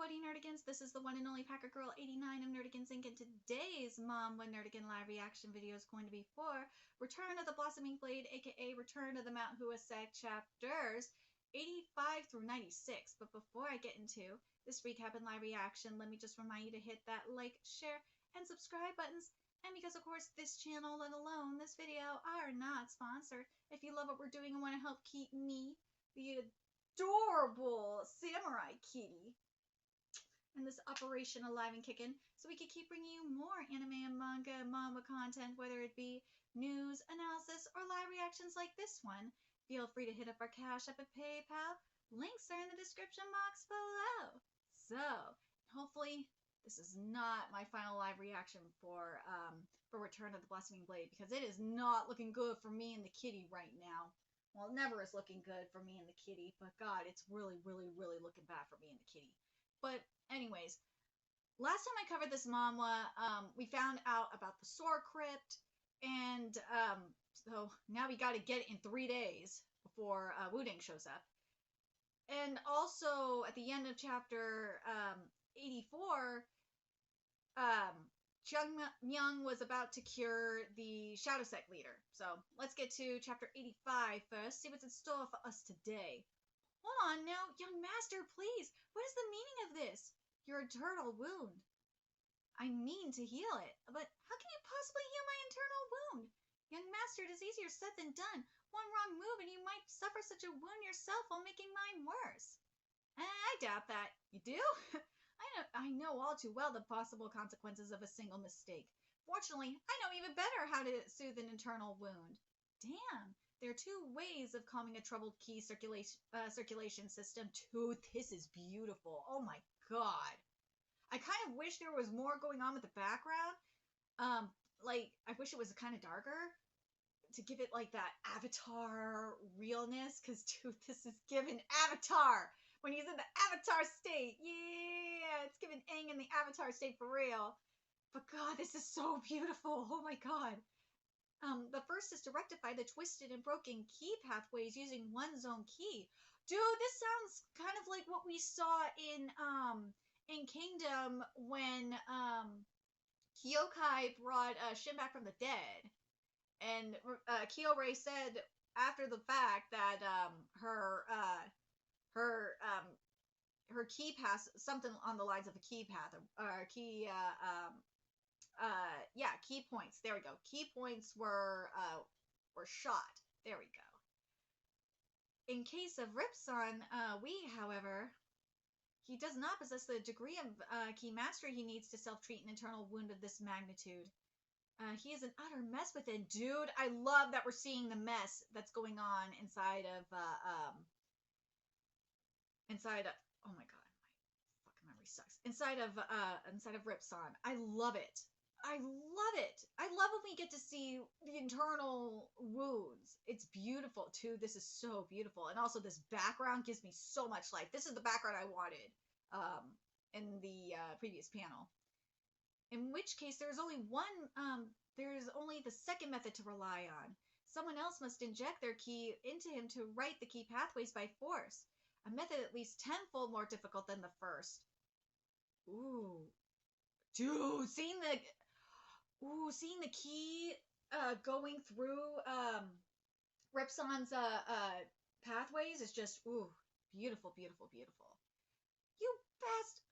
Howdy Nerdigans, this is the one and only Packer Girl 89 of Nerdigans Inc. And today's Manwha Nerdigan live reaction video is going to be for Return of the Blossoming Blade, aka Return of the Manwha Sect chapters 85 through 96. But before I get into this recap and live reaction, let me just remind you to hit that like, share, and subscribe buttons. And because of course this channel, let alone this video, are not sponsored, if you love what we're doing and want to help keep me, the adorable samurai kitty, and this operation alive and kicking, so we can keep bringing you more anime and manga and manhwa content, whether it be news, analysis, or live reactions like this one. Feel free to hit up our Cash App and PayPal. Links are in the description box below. So, hopefully, this is not my final live reaction for Return of the Blossoming Blade, because it is not looking good for me and the kitty right now. Well, it never is looking good for me and the kitty, but God, it's really, really, really looking bad for me and the kitty. But anyways, last time I covered this manhwa, we found out about the Sword Crypt, and so now we got to get it in 3 days before Wuding shows up. And also at the end of chapter 84, Myung was about to cure the Shadow Sect leader. So let's get to chapter 85 first, see what's in store for us today. Hold on now, young master, please. What is the meaning of this? Your eternal wound. I mean to heal it, but how can you possibly heal my internal wound? Young master, it is easier said than done. One wrong move and you might suffer such a wound yourself while making mine worse. I doubt that. You do? I know all too well the possible consequences of a single mistake. Fortunately, I know even better how to soothe an internal wound. Damn. There are 2 ways of calming a troubled ki circulation system. Dude, this is beautiful. Oh my god. I kind of wish there was more going on with the background. Like, I wish it was kind of darker to give it like that Avatar realness. Because, dude, this is giving Avatar when he's in the Avatar state. Yeah, it's giving Aang in the Avatar state for real. But god, this is so beautiful. Oh my god. The first is to rectify the twisted and broken ki pathways using one zone ki. Dude, this sounds kind of like what we saw in Kingdom when Kyokai brought Shin back from the dead, and Kyo-Rei said after the fact that her ki path, something on the lines of a ki path, ki ki points. There we go. Ki points were shot. There we go. In case of Ripson, however, he does not possess the degree of ki mastery he needs to self-treat an internal wound of this magnitude. He is an utter mess within. Dude, I love that we're seeing the mess that's going on inside of oh my god, my fucking memory sucks. Inside of Ripson. I love it. I love it. I love when we get to see the internal wounds. It's beautiful too. This is so beautiful. And also this background gives me so much life. This is the background I wanted in the previous panel. In which case there's only the second method to rely on. Someone else must inject their ki into him to right the ki pathways by force. A method at least 10-fold more difficult than the first. Ooh. Dude, seeing the ki going through Ripson's pathways is just beautiful, beautiful, beautiful. You best!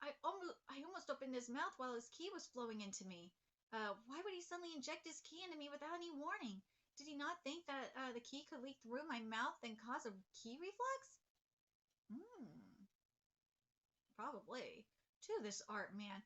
I almost opened his mouth while his ki was flowing into me. Why would he suddenly inject his ki into me without any warning? Did he not think that the ki could leak through my mouth and cause a ki reflex? Probably. To this art, man.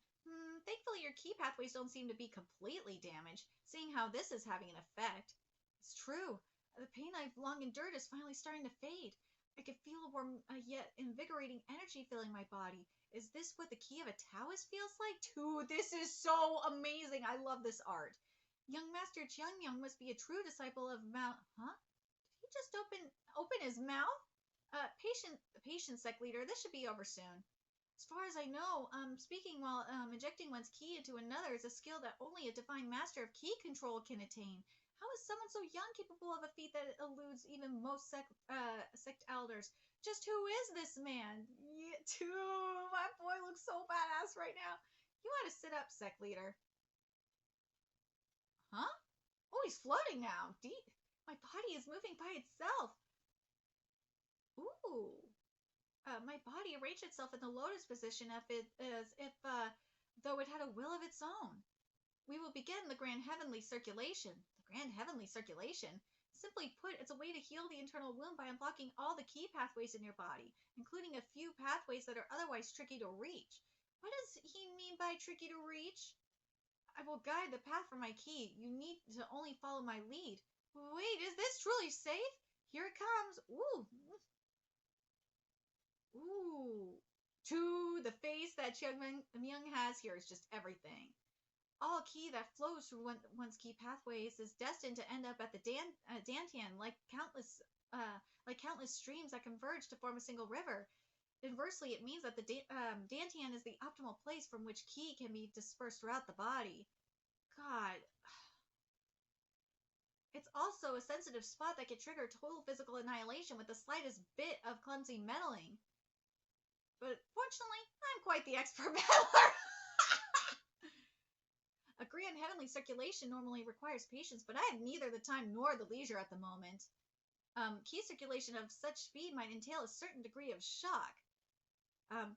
Thankfully your ki pathways don't seem to be completely damaged, seeing how this is having an effect. It's true. The pain I've long endured is finally starting to fade. I can feel a warm, yet invigorating energy filling my body. Is this what the ki of a Taoist feels like? Dude, this is so amazing. I love this art. Young Master Jiangyang must be a true disciple of Mount... Huh? Did he just open his mouth? Patient sect leader, this should be over soon. As far as I know, speaking while injecting one's ki into another is a skill that only a divine master of ki control can attain. How is someone so young capable of a feat that eludes even most sect elders? Just who is this man? Dude, my boy looks so badass right now. You want to sit up, Sect Leader. Huh? Oh, he's floating now. My body is moving by itself. Ooh. My body arranged itself in the lotus position though it had a will of its own. We will begin the grand heavenly circulation. The grand heavenly circulation? Simply put, it's a way to heal the internal wound by unblocking all the key pathways in your body, including a few pathways that are otherwise tricky to reach. What does he mean by tricky to reach? I will guide the path for my key. You need to only follow my lead. Wait, is this truly safe? Here it comes. Ooh. Ooh. To the face that Myung has here is just everything. All ki that flows through one's key pathways is destined to end up at the Dantian, like countless streams that converge to form a single river. Inversely, it means that the Dantian is the optimal place from which ki can be dispersed throughout the body. God. It's also a sensitive spot that can trigger total physical annihilation with the slightest bit of clumsy meddling. But fortunately, I'm quite the expert meddler. A grand heavenly circulation normally requires patience, but I have neither the time nor the leisure at the moment. Key circulation of such speed might entail a certain degree of shock.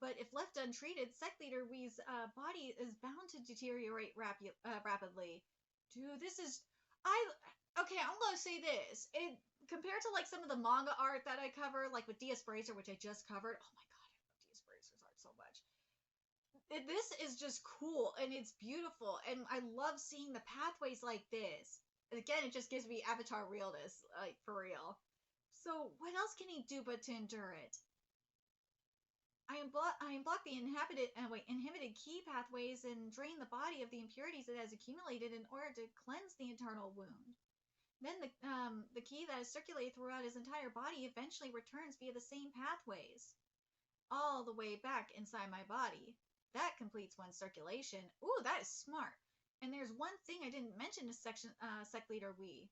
But if left untreated, Sect Leader Wee's body is bound to deteriorate rapidly. Dude, this is... Okay, I'm gonna say this. Compared to, like, some of the manga art that I cover, like with DS Bracer, which I just covered... Oh my god, I love DS Bracer's art so much. This is just cool, and it's beautiful, and I love seeing the pathways like this. And again, it just gives me Avatar realness, like, for real. So, what else can he do but to endure it? I unblock the inhibited key pathways and drain the body of the impurities it has accumulated in order to cleanse the internal wound. Then the key that has circulated throughout his entire body eventually returns via the same pathways, all the way back inside my body. That completes one's circulation. Ooh, that is smart. And there's one thing I didn't mention to Sect Leader Wee,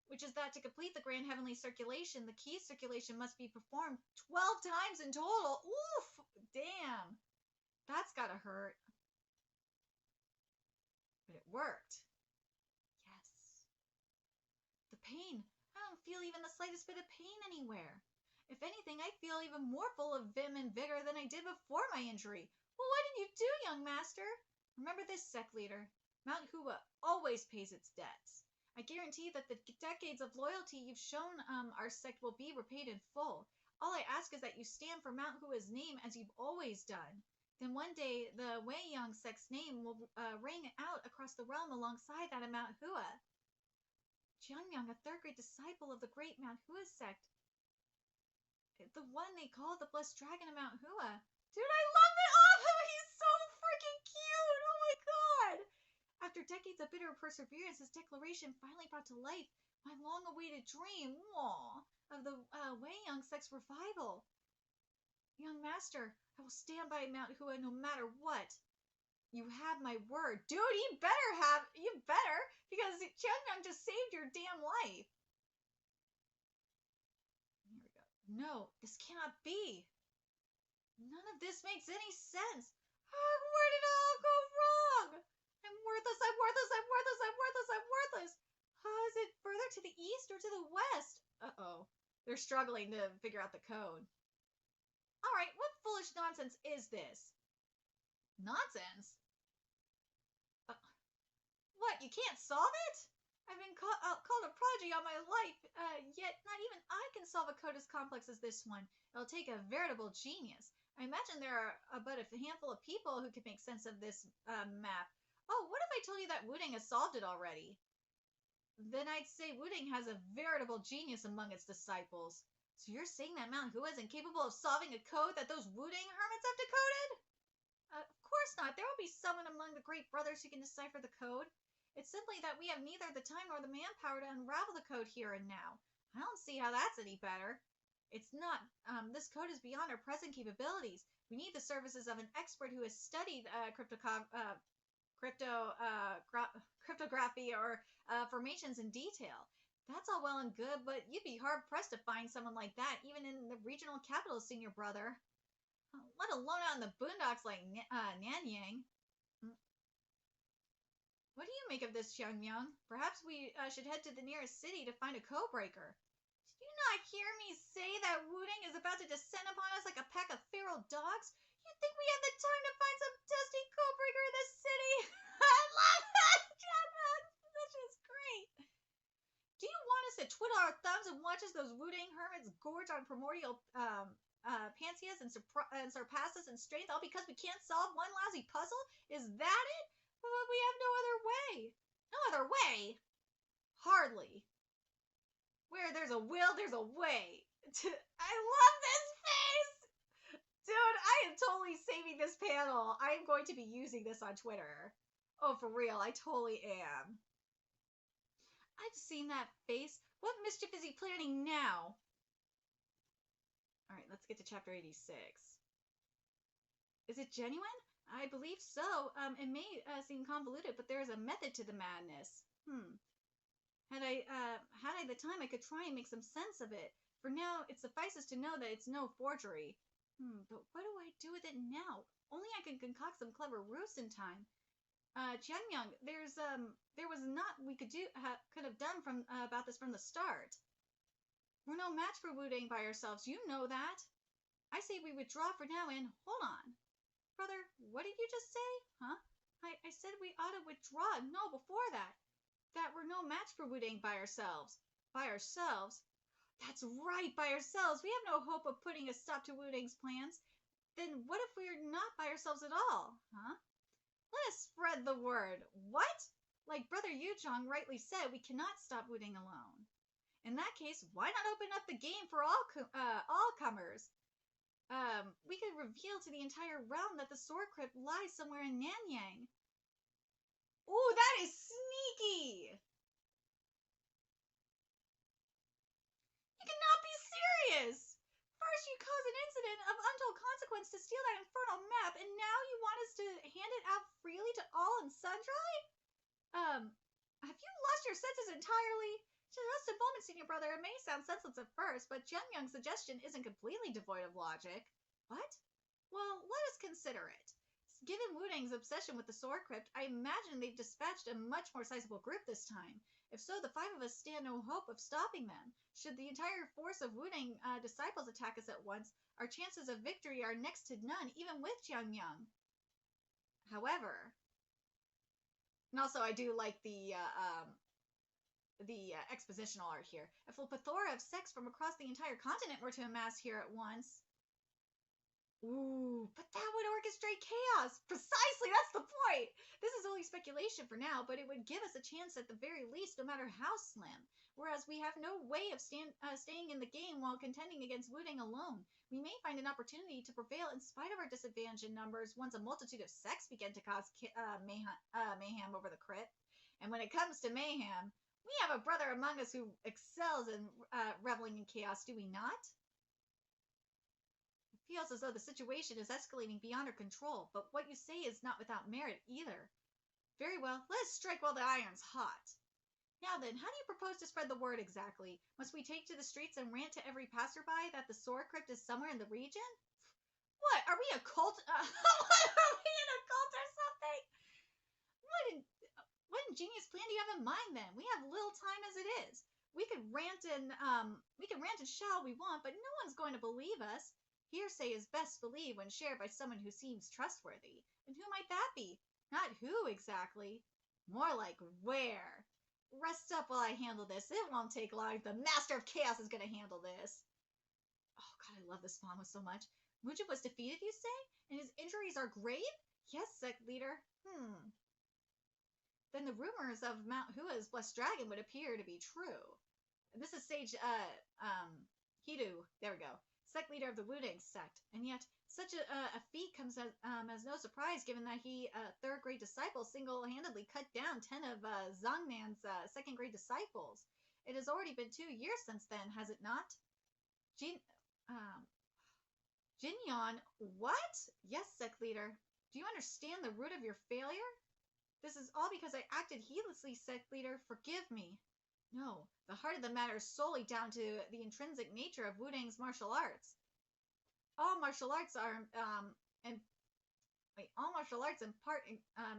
which is that to complete the grand heavenly circulation, the key circulation must be performed 12 times in total. Oof! Damn. That's gotta hurt. But it worked. Yes. The pain. I don't feel even the slightest bit of pain anywhere. If anything, I feel even more full of vim and vigor than I did before my injury. Well, what did you do, young master? Remember this, Sect Leader. Mount Hua always pays its debts. I guarantee that the decades of loyalty you've shown our sect will be repaid in full. All I ask is that you stand for Mount Hua's name as you've always done. Then one day, the Weiyang sect's name will ring out across the realm alongside that of Mount Hua. Jianmyang, a third-grade disciple of the great Mount Hua sect. The one they call the Blessed Dragon of Mount Hua. Dude, I love it! Oh, he's so freaking cute! Oh my god! After decades of bitter perseverance, his declaration finally brought to life my long-awaited dream, of the Weiyang sect's revival. Young master, I will stand by Mount Hua no matter what. You have my word. Dude, you better, because Jianmyang just saved your damn life. Here we go. No, this cannot be. None of this makes any sense. Where did it all go wrong? I'm worthless, I'm worthless, I'm worthless, I'm worthless, I'm worthless. Is it further to the east or to the west? Uh-oh. They're struggling to figure out the code. Alright, what foolish nonsense is this? Nonsense? What, you can't solve it? I've been called a prodigy all my life, yet not even I can solve a code as complex as this one. It'll take a veritable genius. I imagine there are but a handful of people who can make sense of this map. Oh, what if I told you that Wuding has solved it already? Then I'd say Wuding has a veritable genius among its disciples. So you're saying that Mount Hua isn't capable of solving a code that those Wuding hermits have decoded? Of course not. There will be someone among the great brothers who can decipher the code. It's simply that we have neither the time nor the manpower to unravel the code here and now. I don't see how that's any better. It's not. This code is beyond our present capabilities. We need the services of an expert who has studied cryptography or formations in detail. That's all well and good, but you'd be hard-pressed to find someone like that, even in the regional capital, senior brother. let alone out in the boondocks like Nanyang. Mm, what do you make of this, Young Young? Perhaps we should head to the nearest city to find a code-breaker. Did you not hear me say that Wuding is about to descend upon us like a pack of feral dogs? You think we have the time to find some dusty code-breaker in the city? I love that, Young Young. This is great. Do you want us to twiddle our thumbs and watch as those Wuding hermits gorge on primordial pansias and surpass us in strength all because we can't solve one lousy puzzle? Is that it? But we have no other way. No other way? Hardly. Where there's a will, there's a way. I love this face! Dude, I am totally saving this panel. I am going to be using this on Twitter. Oh, for real, I totally am. I've seen that face. What mischief is he planning now? Alright, let's get to chapter 86. Is it genuine? I believe so. It may seem convoluted, but there is a method to the madness. Had I the time, I could try and make some sense of it. For now, it suffices to know that it's no forgery. But what do I do with it now? Only I can concoct some clever ruse in time. Jianyang, there was not we could have done about this from the start. We're no match for Wuding by ourselves. You know that. I say we withdraw for now and hold on. Brother, what did you just say? Huh? I said we ought to withdraw. No, before that. That we're no match for Wuding by ourselves. By ourselves? That's right, by ourselves. We have no hope of putting a stop to Wuding's plans. Then what if we're not by ourselves at all? Huh? Let us spread the word. What? Like Brother Yuzhong rightly said, we cannot stop Wuding alone. In that case, why not open up the game for all comers? We could reveal to the entire realm that the sword crypt lies somewhere in Nanyang. Ooh, that is sneaky! You cannot be serious! First you cause an incident of untold consequence to steal that infernal map, and now you want us to hand it out freely to all and sundry? Have you lost your senses entirely? Just a moment, senior brother. It may sound senseless at first, but Jianyang's suggestion isn't completely devoid of logic. What? Well, let us consider it. Given Wuding's obsession with the sword crypt, I imagine they've dispatched a much more sizable group this time. If so, the 5 of us stand no hope of stopping them. Should the entire force of Wuding disciples attack us at once, our chances of victory are next to none, even with Jianyang. However, and also I do like the expositional art here. If a plethora of sects from across the entire continent were to amass here at once... Ooh, but that would orchestrate chaos! Precisely, that's the point! This is only speculation for now, but it would give us a chance at the very least, no matter how slim. Whereas we have no way of staying in the game while contending against Wuding alone. We may find an opportunity to prevail in spite of our disadvantage in numbers once a multitude of sects begin to cause mayhem over the crypt. And when it comes to mayhem, we have a brother among us who excels in reveling in chaos, do we not? It feels as though the situation is escalating beyond our control, but what you say is not without merit either. Very well, let us strike while the iron's hot. Now then, how do you propose to spread the word exactly? Must we take to the streets and rant to every passerby that the sword crypt is somewhere in the region? What, are we a cult? What, are we in a cult or something? What ingenious plan do you have in mind then? We have little time as it is. We can rant and shout all we want, but no one's going to believe us. Hearsay is best believed when shared by someone who seems trustworthy. And who might that be? Not who exactly. More like where. Rest up while I handle this. It won't take long. The Master of Chaos is going to handle this. Oh god, I love this Manwha so much. Mujib was defeated, you say? And his injuries are grave? Yes, Sect leader. Then the rumors of Mount Hua's blessed dragon would appear to be true. This is Sage, Hidu. There we go. Sect leader of the Wuding sect. And yet, such a feat comes as no surprise, given that he, third-grade disciple, single-handedly cut down 10 of Zhongnan's second-grade disciples. It has already been 2 years since then, has it not? Jinyan, what? Yes, sect leader. Do you understand the root of your failure? This is all because I acted heedlessly, sect leader. Forgive me. No, the heart of the matter is solely down to the intrinsic nature of Wuding's martial arts. All martial arts are and all martial arts impart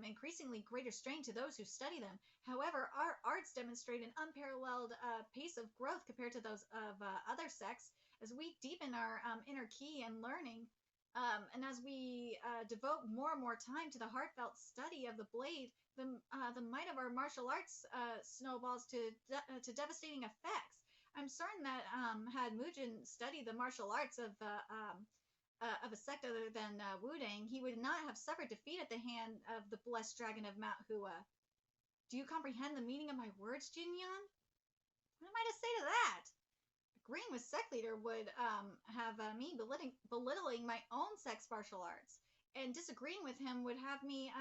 increasingly greater strength to those who study them. However, our arts demonstrate an unparalleled pace of growth compared to those of other sects as we deepen our inner ki and learning. And as we devote more and more time to the heartfelt study of the blade, the might of our martial arts snowballs to devastating effects. I'm certain that had Mujin studied the martial arts of a sect other than Wudang, he would not have suffered defeat at the hand of the blessed dragon of Mount Hua. Do you comprehend the meaning of my words, Jinyan? What am I to say to that? Agreeing with sect leader would have me belittling my own sect's martial arts, and disagreeing with him would have me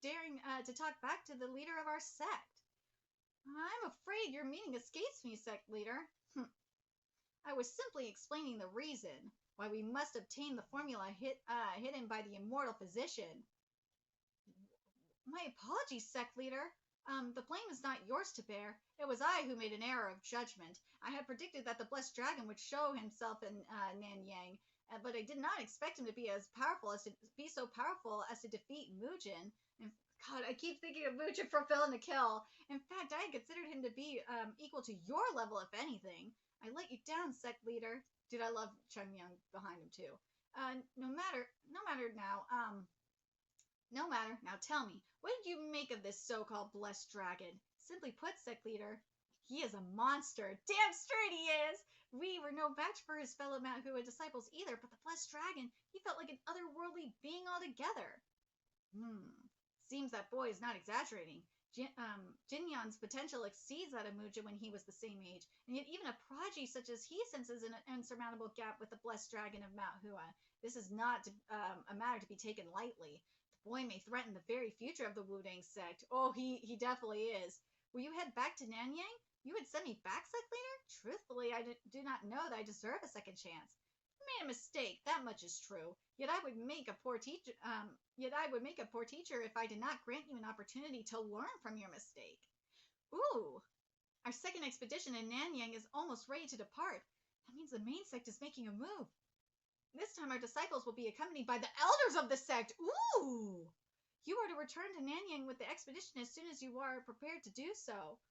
daring to talk back to the leader of our sect. I'm afraid your meaning escapes me, sect leader. I was simply explaining the reason why we must obtain the formula hidden by the immortal physician. My apologies, sect leader. The blame is not yours to bear. It was I who made an error of judgment. I had predicted that the blessed dragon would show himself in Nanyang, but I did not expect him to be so powerful as to defeat Mujin. And God, I keep thinking of Mujin fulfilling the kill. In fact, I considered him to be equal to your level, if anything. I let you down, sect leader. Dude, I love Chung Young behind him too. No matter now. No matter. Now tell me, what did you make of this so-called blessed dragon? Simply put, sect leader, he is a monster. Damn straight he is. We were no match for his fellow Mount Hua disciples either, but the blessed dragon, he felt like an otherworldly being altogether. Seems that boy is not exaggerating. Jinyan's potential exceeds that of Muja when he was the same age, and yet even a prodigy such as he senses an insurmountable gap with the blessed dragon of Mount Hua. This is not a matter to be taken lightly. The boy may threaten the very future of the Wudang sect. Oh, he definitely is. Will you head back to Nanyang? You would send me back, sect leader? Truthfully, I do not know that I deserve a second chance. I made a mistake, that much is true. Yet I would make a poor teacher. If I did not grant you an opportunity to learn from your mistake. Ooh, our second expedition in Nanyang is almost ready to depart. That means the main sect is making a move. This time our disciples will be accompanied by the elders of the sect. Ooh! You are to return to Nanyang with the expedition as soon as you are prepared to do so.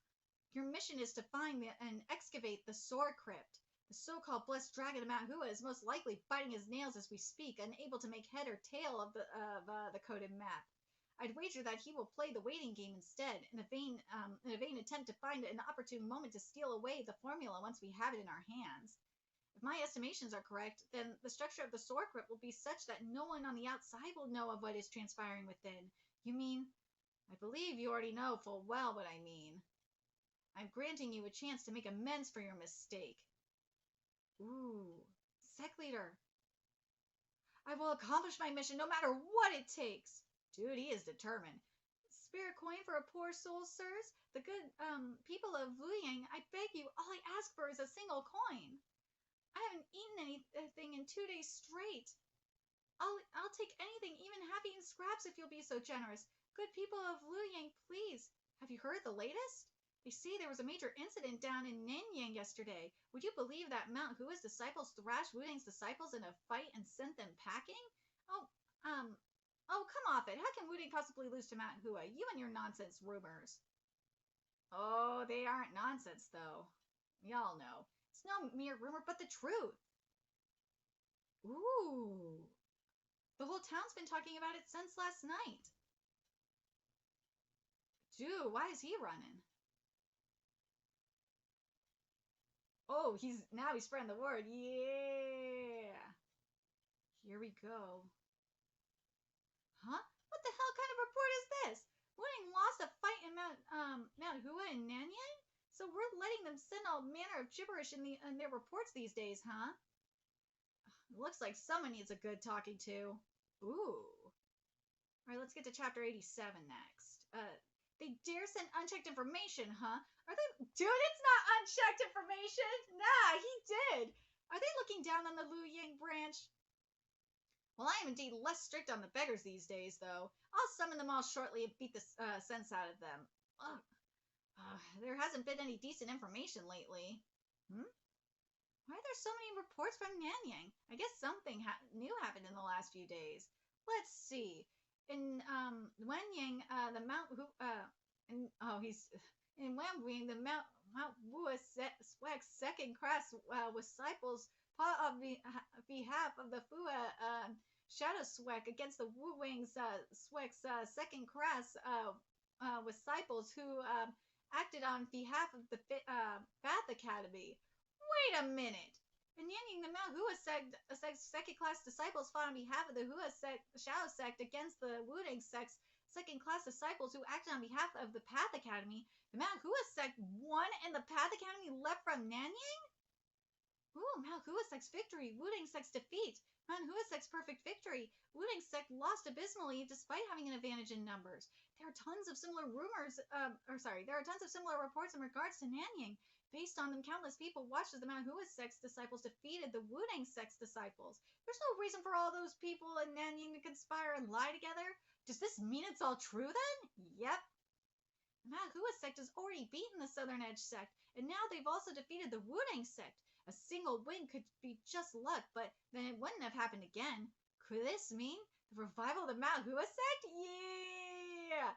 Your mission is to find and excavate the Sword Crypt. The so-called blessed dragon of Mount Hua is most likely biting his nails as we speak, unable to make head or tail of the coded map. I'd wager that he will play the waiting game instead, in a vain attempt to find an opportune moment to steal away the formula once we have it in our hands. If my estimations are correct, then the structure of the Sword Crypt will be such that no one on the outside will know of what is transpiring within. You mean? I believe you already know full well what I mean. I'm granting you a chance to make amends for your mistake. Ooh, sect leader. I will accomplish my mission no matter what it takes. Dude, he is determined. Spirit coin for a poor soul, sirs? The good people of Luyang, I beg you, all I ask for is a single coin. I haven't eaten anything in 2 days straight. I'll take anything, even half-eaten scraps if you'll be so generous. Good people of Luyang, please. Have you heard the latest? They say there was a major incident down in Nanyang yesterday. Would you believe that Mount Hua's disciples thrashed Wudang's disciples in a fight and sent them packing? Oh, come off it. How can Wudang possibly lose to Mount Hua? You and your nonsense rumors. Oh, they aren't nonsense, though. Y'all know. It's no mere rumor, but the truth. Ooh. The whole town's been talking about it since last night. Dude, why is he running? Oh, he's spreading the word. Yeah. Here we go. Huh? What the hell kind of report is this? Wudang lost a fight in Mount Hua in Nanyang? So we're letting them send all manner of gibberish in their reports these days, huh? Looks like someone needs a good talking to. Ooh. Alright, let's get to chapter 87 next. They dare send unchecked information, huh? Are they... Dude, it's not unchecked information! Nah, he did! Are they looking down on the Luyang branch? Well, I am indeed less strict on the beggars these days, though. I'll summon them all shortly and beat the sense out of them. There hasn't been any decent information lately. Why are there so many reports from Nanyang? I guess something new happened in the last few days. Let's see. In Wenyang, the Mount he's in Wambwing, the Mount Wua Swag's second class disciples fought on behalf of the Fua Shadow Swag against the Wu Wing's Swag's second class disciples who acted on behalf of the Bath Academy. Wait a minute! In Yanning, the Mount Hua Sect's second-class disciples fought on behalf of the Shadow Sect against the Wuding Sect's second-class disciples who acted on behalf of the Path Academy. The Mount Hua Sect won and the Path Academy left from Nanyang? Ooh, Mount Hua Sect's victory, Wuding Sect's defeat. Mount Hua Sect's perfect victory. Wuding Sect lost abysmally despite having an advantage in numbers. There are tons of similar reports in regards to Nanyang. Based on them, countless people watched as the Mount Hua Sect's disciples defeated the Wuding Sect's disciples. There's no reason for all those people in Nanyang to conspire and lie together. Does this mean it's all true then? Yep. The Mount Hua Sect has already beaten the Southern Edge Sect, and now they've also defeated the Wuding Sect. A single win could be just luck, but then it wouldn't have happened again. Could this mean the revival of the Mount Hua Sect? Yeah!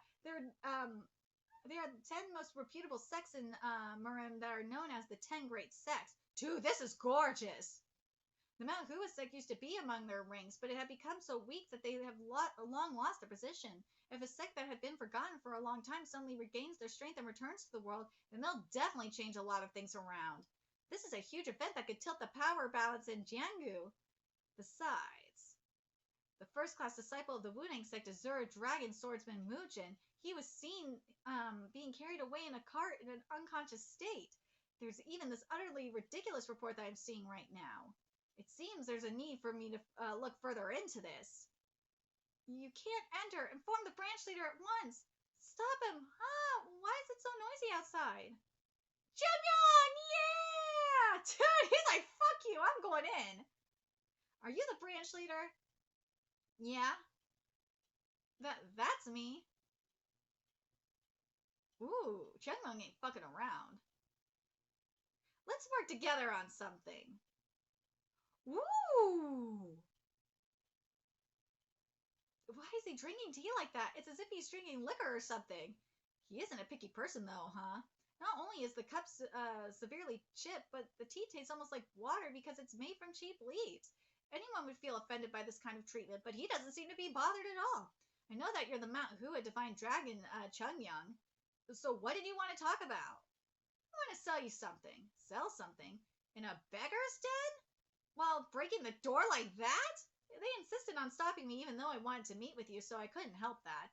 There are 10 most reputable sects in Marim that are known as the 10 Great Sects. Dude, this is gorgeous! The Mount Hua Sect used to be among their ranks, but it had become so weak that they have long lost their position. If a sect that had been forgotten for a long time suddenly regains their strength and returns to the world, then they'll definitely change a lot of things around. This is a huge event that could tilt the power balance in Jianggu. Besides, the first-class disciple of the Wuding Sect is Zura Dragon Swordsman Mujin. He was seen being carried away in a cart in an unconscious state. There's even this utterly ridiculous report that I'm seeing right now. It seems there's a need for me to look further into this. You can't enter. Inform the branch leader at once. Stop him. Why is it so noisy outside? Jungyeon! Yeah! Dude, he's like, fuck you, I'm going in. Are you the branch leader? Yeah. That's me. Ooh, Chungmung ain't fucking around. Let's work together on something. Ooh! Why is he drinking tea like that? It's as if he's drinking liquor or something. He isn't a picky person, though, huh? Not only is the cup severely chipped, but the tea tastes almost like water because it's made from cheap leaves. Anyone would feel offended by this kind of treatment, but he doesn't seem to be bothered at all. I know that you're the Mount Hua Divine Dragon, Chungyeon. So what did you want to talk about? I want to sell you something. Sell something? In a beggar's den? While breaking the door like that? They insisted on stopping me even though I wanted to meet with you, so I couldn't help that.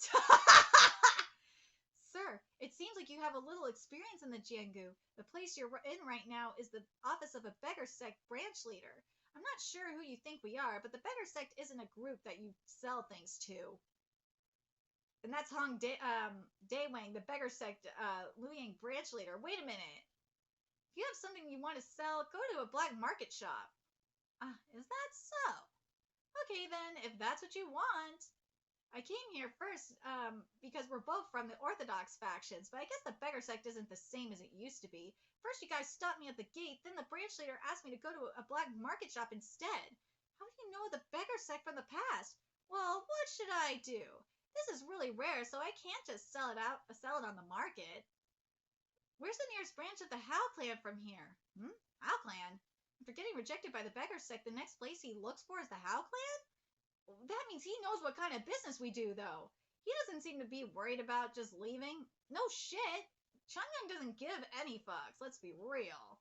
Sir, it seems like you have a little experience in the Jianggu. The place you're in right now is the office of a beggar sect branch leader. I'm not sure who you think we are, but the beggar sect isn't a group that you sell things to. And that's Hong Daewang, the beggar sect Luying branch leader. Wait a minute. If you have something you want to sell, go to a black market shop. Is that so? Okay then, if that's what you want. I came here first because we're both from the Orthodox factions, but I guess the beggar sect isn't the same as it used to be. First you guys stopped me at the gate, then the branch leader asked me to go to a black market shop instead. How do you know the beggar sect from the past? Well, what should I do? This is really rare, so I can't just sell it on the market. Where's the nearest branch of the Hao clan from here? Hao clan? After getting rejected by the beggar sect, the next place he looks for is the Hao clan? That means he knows what kind of business we do, though. He doesn't seem to be worried about just leaving. No shit. Chungyeon doesn't give any fucks. Let's be real.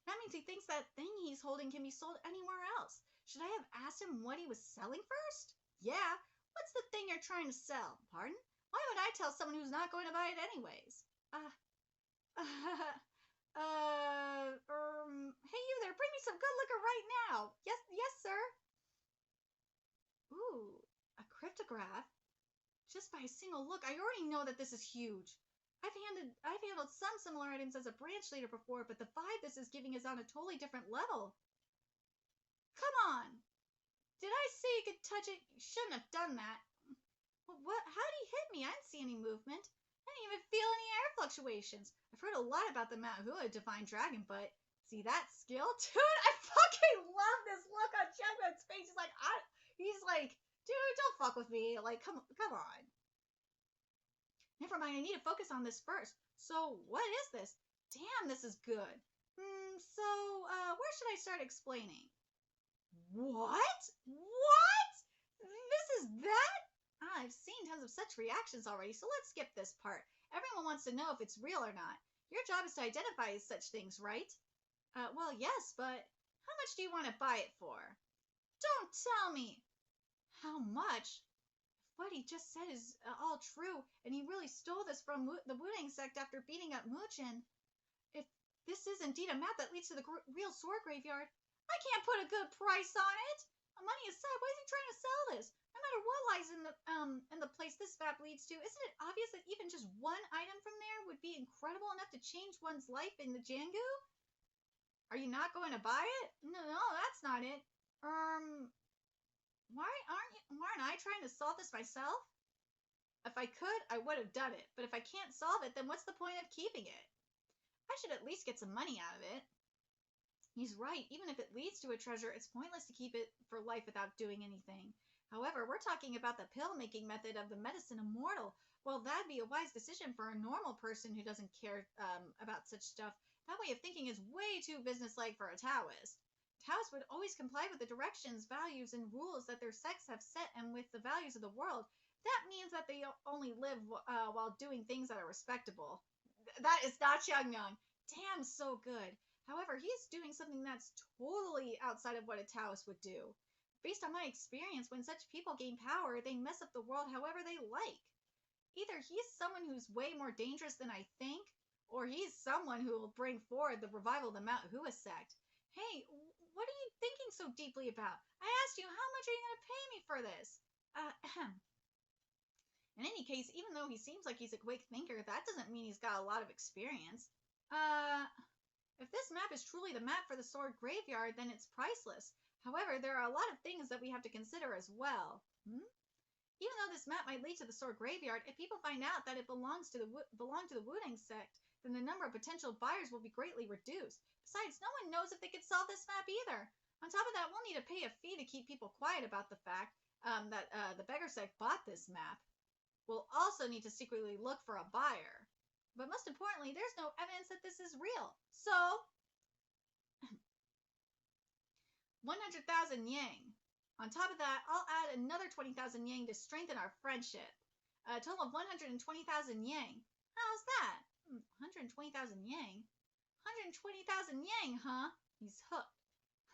That means he thinks that thing he's holding can be sold anywhere else. Should I have asked him what he was selling first? Yeah. What's the thing you're trying to sell? Pardon? Why would I tell someone who's not going to buy it anyways? Hey you there, bring me some good liquor right now. Yes, sir. Ooh, a cryptograph? Just by a single look, I already know that this is huge. I've handled some similar items as a branch leader before, but the vibe this is giving is on a totally different level. Come on! Did I say you could touch it? You shouldn't have done that. What? How did he hit me? I didn't see any movement. I didn't even feel any air fluctuations. I've heard a lot about the Mount Hua Divine Dragon, but see that skill? Dude, I fucking love this look on Changman's face. He's like, dude, don't fuck with me. Like, come on. Never mind, I need to focus on this first. So, what is this? Damn, this is good. Where should I start explaining? What? What? This is that? I've seen tons of such reactions already, so let's skip this part. Everyone wants to know if it's real or not. Your job is to identify such things, right? Well, yes, but how much do you want to buy it for? Don't tell me! How much? What he just said is all true, and he really stole this from the Wudang sect after beating up Muchin. If this is indeed a map that leads to the real sword graveyard, I can't put a good price on it. Money aside, why is he trying to sell this? No matter what lies in the place this map leads to, isn't it obvious that even just one item from there would be incredible enough to change one's life in the Jangu? Are you not going to buy it? No, that's not it. Why aren't I trying to solve this myself? If I could, I would have done it. But if I can't solve it, then what's the point of keeping it? I should at least get some money out of it. He's right. Even if it leads to a treasure, it's pointless to keep it for life without doing anything. However, we're talking about the pill-making method of the medicine immortal. Well, that'd be a wise decision for a normal person who doesn't care about such stuff. That way of thinking is way too businesslike for a Taoist. Taoists would always comply with the directions, values, and rules that their sects have set and with the values of the world. That means that they only live while doing things that are respectable. That is not Xiangyang. Damn, so good. However, he's doing something that's totally outside of what a Taoist would do. Based on my experience, when such people gain power, they mess up the world however they like. Either he's someone who's way more dangerous than I think, or he's someone who will bring forward the revival of the Mount Hua sect. Hey, what are you thinking so deeply about? I asked you, how much are you going to pay me for this? In any case, even though he seems like he's a quick thinker, that doesn't mean he's got a lot of experience. If this map is truly the map for the sword graveyard, then it's priceless. However, there are a lot of things that we have to consider as well. Even though this map might lead to the sword graveyard, if people find out that it belonged to the Wudang sect, then the number of potential buyers will be greatly reduced. Besides, no one knows if they could solve this map either. On top of that, we'll need to pay a fee to keep people quiet about the fact that the beggar sect bought this map. We'll also need to secretly look for a buyer. But most importantly, there's no evidence that this is real. So, 100,000 yang. On top of that, I'll add another 20,000 yang to strengthen our friendship. A total of 120,000 yang. How's that? 120,000 yang? 120,000 yang, huh? He's hooked.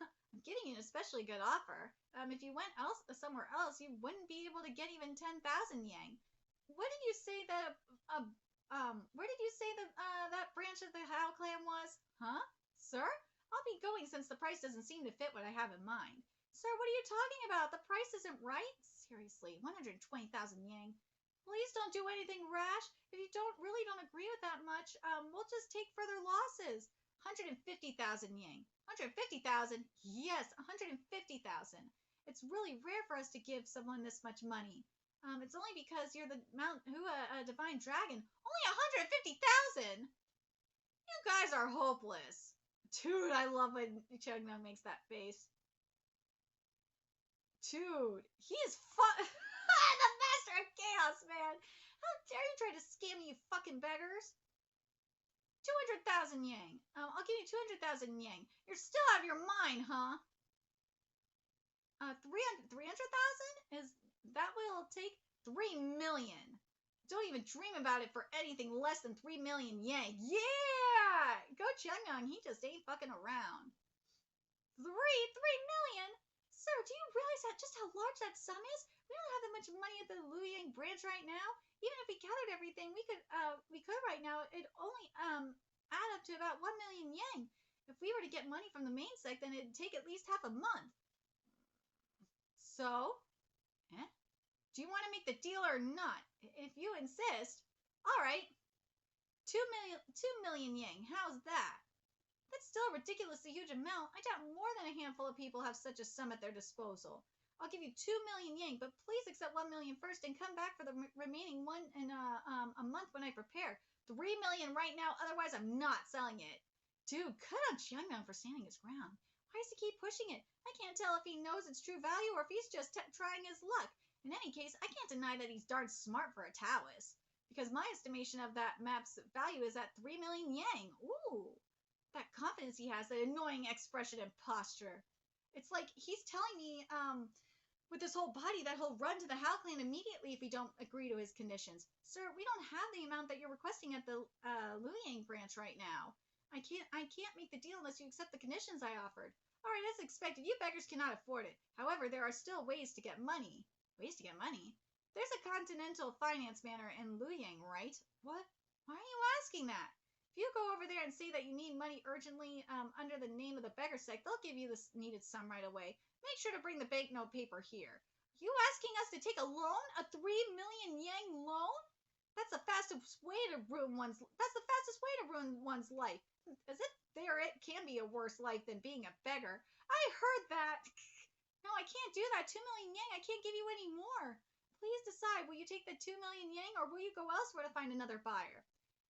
I'm giving you an especially good offer. If you went somewhere else, you wouldn't be able to get even 10,000 yang. What did you say that that branch of the Hao clan was? Huh? Sir? I'll be going since the price doesn't seem to fit what I have in mind. Sir, what are you talking about? The price isn't right? Seriously, 120,000 yang. Please don't do anything rash. If you really don't agree with that much, we'll just take further losses. 150,000 yang. 150,000? Yes, 150,000. It's really rare for us to give someone this much money. It's only because you're the Mount Hua Divine Dragon. Only 150,000? You guys are hopeless. Dude, I love when Chungnung makes that face. Dude, he is the master of chaos, man. How dare you try to scam me, you fucking beggars? 200,000 yang. I'll give you 200,000 yang. You're still out of your mind, huh? 300,000? That will take 3 million. Don't even dream about it for anything less than 3 million yang. Yeah! Go Chungnung, he just ain't fucking around. 3 million? Sir, do you realize just how large that sum is? We don't have that much money at the Luyang branch right now. Even if we gathered everything, we could right now. It'd only add up to about 1 million yang. If we were to get money from the main sect, then it'd take at least half a month. So, do you want to make the deal or not? If you insist. All right. 2 million yang. How's that? That's still a ridiculously huge amount. I doubt more than a handful of people have such a sum at their disposal. I'll give you 2 million yang, but please accept 1 million first and come back for the remaining one in a month when I prepare. 3 million right now, otherwise I'm not selling it. Dude, cut on Xiangmeng for standing his ground. Why does he keep pushing it? I can't tell if he knows its true value or if he's just trying his luck. In any case, I can't deny that he's darn smart for a Taoist, because my estimation of that map's value is at 3 million yang. Ooh, that confidence he has, that annoying expression and posture. It's like he's telling me, with this whole body, that he'll run to the Hao clan immediately if we don't agree to his conditions. Sir, we don't have the amount that you're requesting at the Luyang branch right now. I can't make the deal unless you accept the conditions I offered. All right, as expected, you beggars cannot afford it. However, there are still ways to get money. Ways to get money? There's a continental finance manor in Luyang, right? What? Why are you asking that? If you go over there and say that you need money urgently under the name of the beggar sect, they'll give you the needed sum right away. Make sure to bring the banknote paper here. Are you asking us to take a loan? A 3 million yang loan? That's the fastest way to ruin one's life. As if it can be a worse life than being a beggar. I heard that. No, I can't do that. 2 million yang. I can't give you any more. Please decide, will you take the 2 million yang or will you go elsewhere to find another buyer?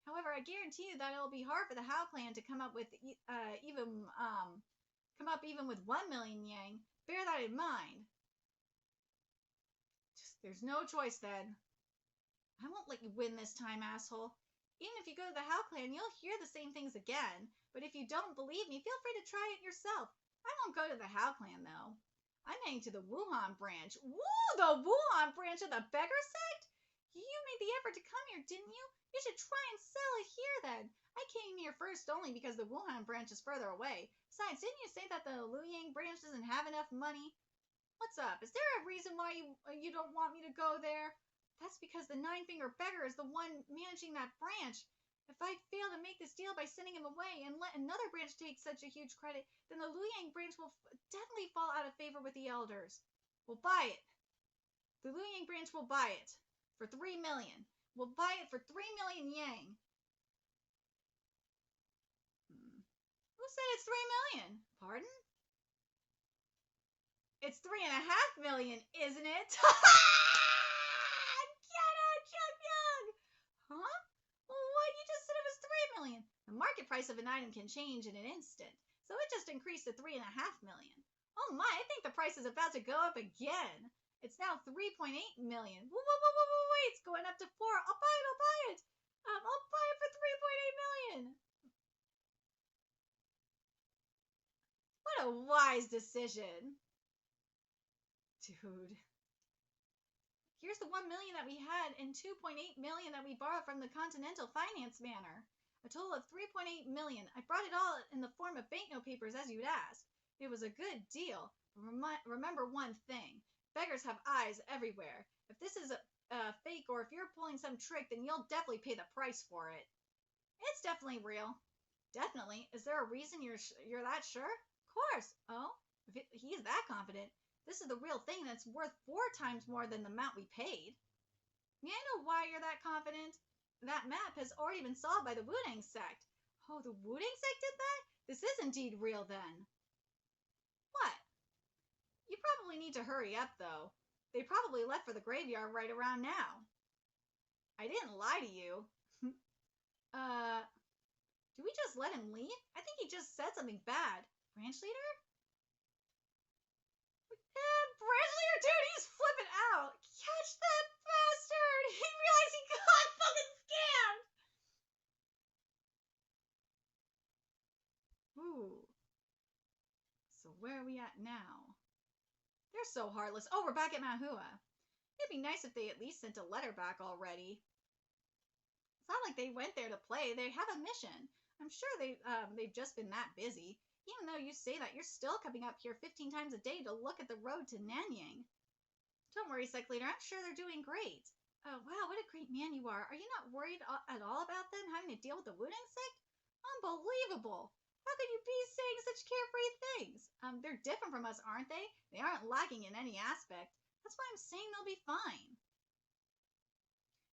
However, I guarantee you that it'll be hard for the Hao clan to come up even with 1 million yang. Bear that in mind. There's no choice then. I won't let you win this time, asshole. Even if you go to the Hao clan, you'll hear the same things again. But if you don't believe me, feel free to try it yourself. I won't go to the Hao clan, though. I'm heading to the Wuhan branch. Woo! The Wuhan branch of the beggar sect? You made the effort to come here, didn't you? You should try and sell it here, then. I came here first only because the Wuhan branch is further away. Besides, didn't you say that the Luyang branch doesn't have enough money? What's up? Is there a reason why you don't want me to go there? That's because the nine-finger beggar is the one managing that branch. If I fail to make this deal by sending him away and let another branch take such a huge credit, then the Luyang branch will definitely fall out of favor with the elders. We'll buy it. The Luyang branch will buy it for 3 million. We'll buy it for 3 million yang. Who said it's 3 million? Pardon? It's 3.5 million, isn't it? Huh? Well, what? You just said it was 3 million. The market price of an item can change in an instant, so it just increased to 3.5 million. Oh my, I think the price is about to go up again. It's now 3.8 million. Wait, it's going up to 4. I'll buy it. I'll buy it for 3.8 million. What a wise decision. Dude. Here's the 1 million that we had and 2.8 million that we borrowed from the Continental Finance Manor. A total of 3.8 million. I brought it all in the form of banknote papers as you'd asked. It was a good deal. Remember one thing. Beggars have eyes everywhere. If this is a fake or if you're pulling some trick, then you'll definitely pay the price for it. It's definitely real. Definitely. Is there a reason you're that sure? Of course. Oh? If he's that confident. This is the real thing that's worth 4 times more than the amount we paid. May I know why you're that confident? That map has already been solved by the Wudang sect. Oh, the Wudang sect did that? This is indeed real then. What? You probably need to hurry up, though. They probably left for the graveyard right around now. I didn't lie to you. Do we just let him leave? I think he just said something bad. Branch leader? Branch leader, dude, he's flipping out. Catch that bastard! He realized he got fucking scammed! Ooh. So where are we at now? They're so heartless. Oh, we're back at Manwha. It'd be nice if they at least sent a letter back already. It's not like they went there to play. They have a mission. I'm sure they've just been that busy. Even though you say that, you're still coming up here 15 times a day to look at the road to Nanyang. Don't worry, Sect Leader. I'm sure they're doing great. Oh, wow, what a great man you are. Are you not worried at all about them having to deal with the Wudang sect? Unbelievable. How could you be saying such carefree things? They're different from us, aren't they? They aren't lacking in any aspect. That's why I'm saying they'll be fine.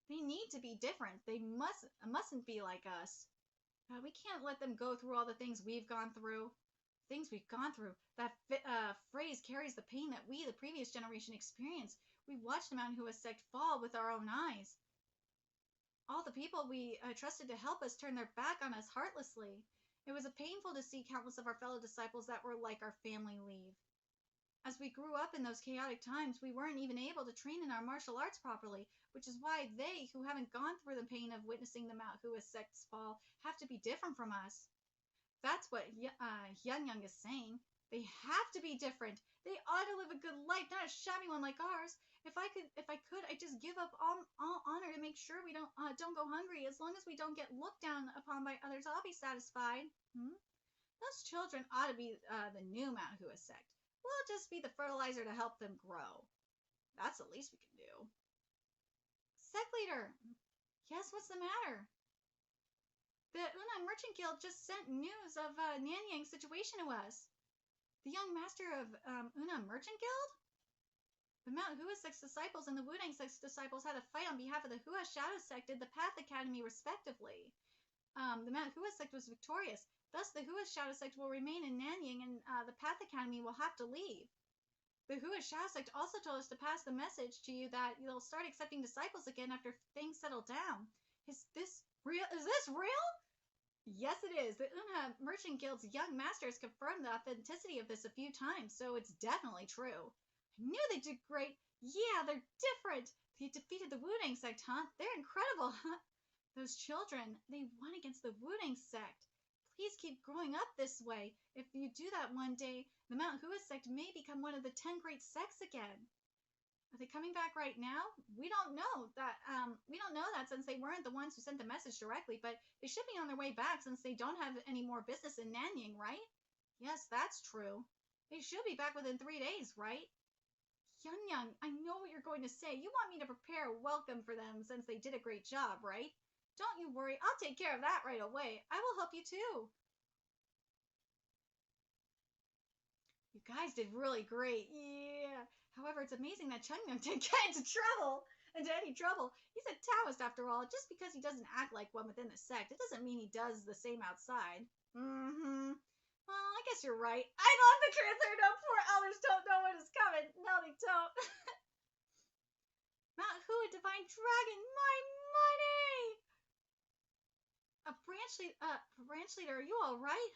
They need to be different. They mustn't be like us. We can't let them go through all the things we've gone through. If things we've gone through. That phrase carries the pain that we, the previous generation, experienced. We watched the Mount Hua sect fall with our own eyes. All the people we trusted to help us turned their back on us heartlessly. It was painful to see countless of our fellow disciples that were like our family leave. As we grew up in those chaotic times, we weren't even able to train in our martial arts properly, which is why they, who haven't gone through the pain of witnessing the Mount Hua sect's fall, have to be different from us. That's what Hyun Young is saying. They have to be different. They ought to live a good life, not a shabby one like ours. If I could, I'd just give up all honor to make sure we don't go hungry. As long as we don't get looked down upon by others, I'll be satisfied. Those children ought to be the new Mount Hua sect. We'll just be the fertilizer to help them grow. That's the least we can do. Sect leader. Yes, what's the matter? The Una Merchant Guild just sent news of Nanyang's situation to us. The young master of Una Merchant Guild? The Mount Hua Sect's disciples and the Wudang Sect's disciples had a fight on behalf of the Hua Shadow Sect and the Path Academy, respectively. The Mount Hua Sect was victorious. Thus, the Hua Shadow Sect will remain in Nanyang, and the Path Academy will have to leave. The Hua Shadow Sect also told us to pass the message to you that you'll start accepting disciples again after things settle down. Is this real? Is this real? Yes, it is. The Unha Merchant Guild's young masters confirmed the authenticity of this a few times, so it's definitely true. I knew they did great. Yeah, they're different. They defeated the Wudang Sect, huh? They're incredible, huh? Those children, they won against the Wudang Sect. Please keep growing up this way. If you do that one day, the Mount Hua Sect may become one of the 10 great sects again. Are they coming back right now? We don't know that. Since they weren't the ones who sent the message directly, but they should be on their way back since they don't have any more business in Nanyang, right? Yes, that's true. They should be back within 3 days, right? Young, I know what you're going to say. You want me to prepare a welcome for them since they did a great job, right? Don't you worry. I'll take care of that right away. I will help you too. You guys did really great. Yeah. However, it's amazing that Chungnam didn't get into any trouble. He's a Taoist after all. Just because he doesn't act like one within the sect, it doesn't mean he does the same outside. Well, I guess you're right. I love the cancer. No, poor elders don't know what is coming. No, they don't. Mount Hua Divine Dragon, my money! Branch leader, are you all right?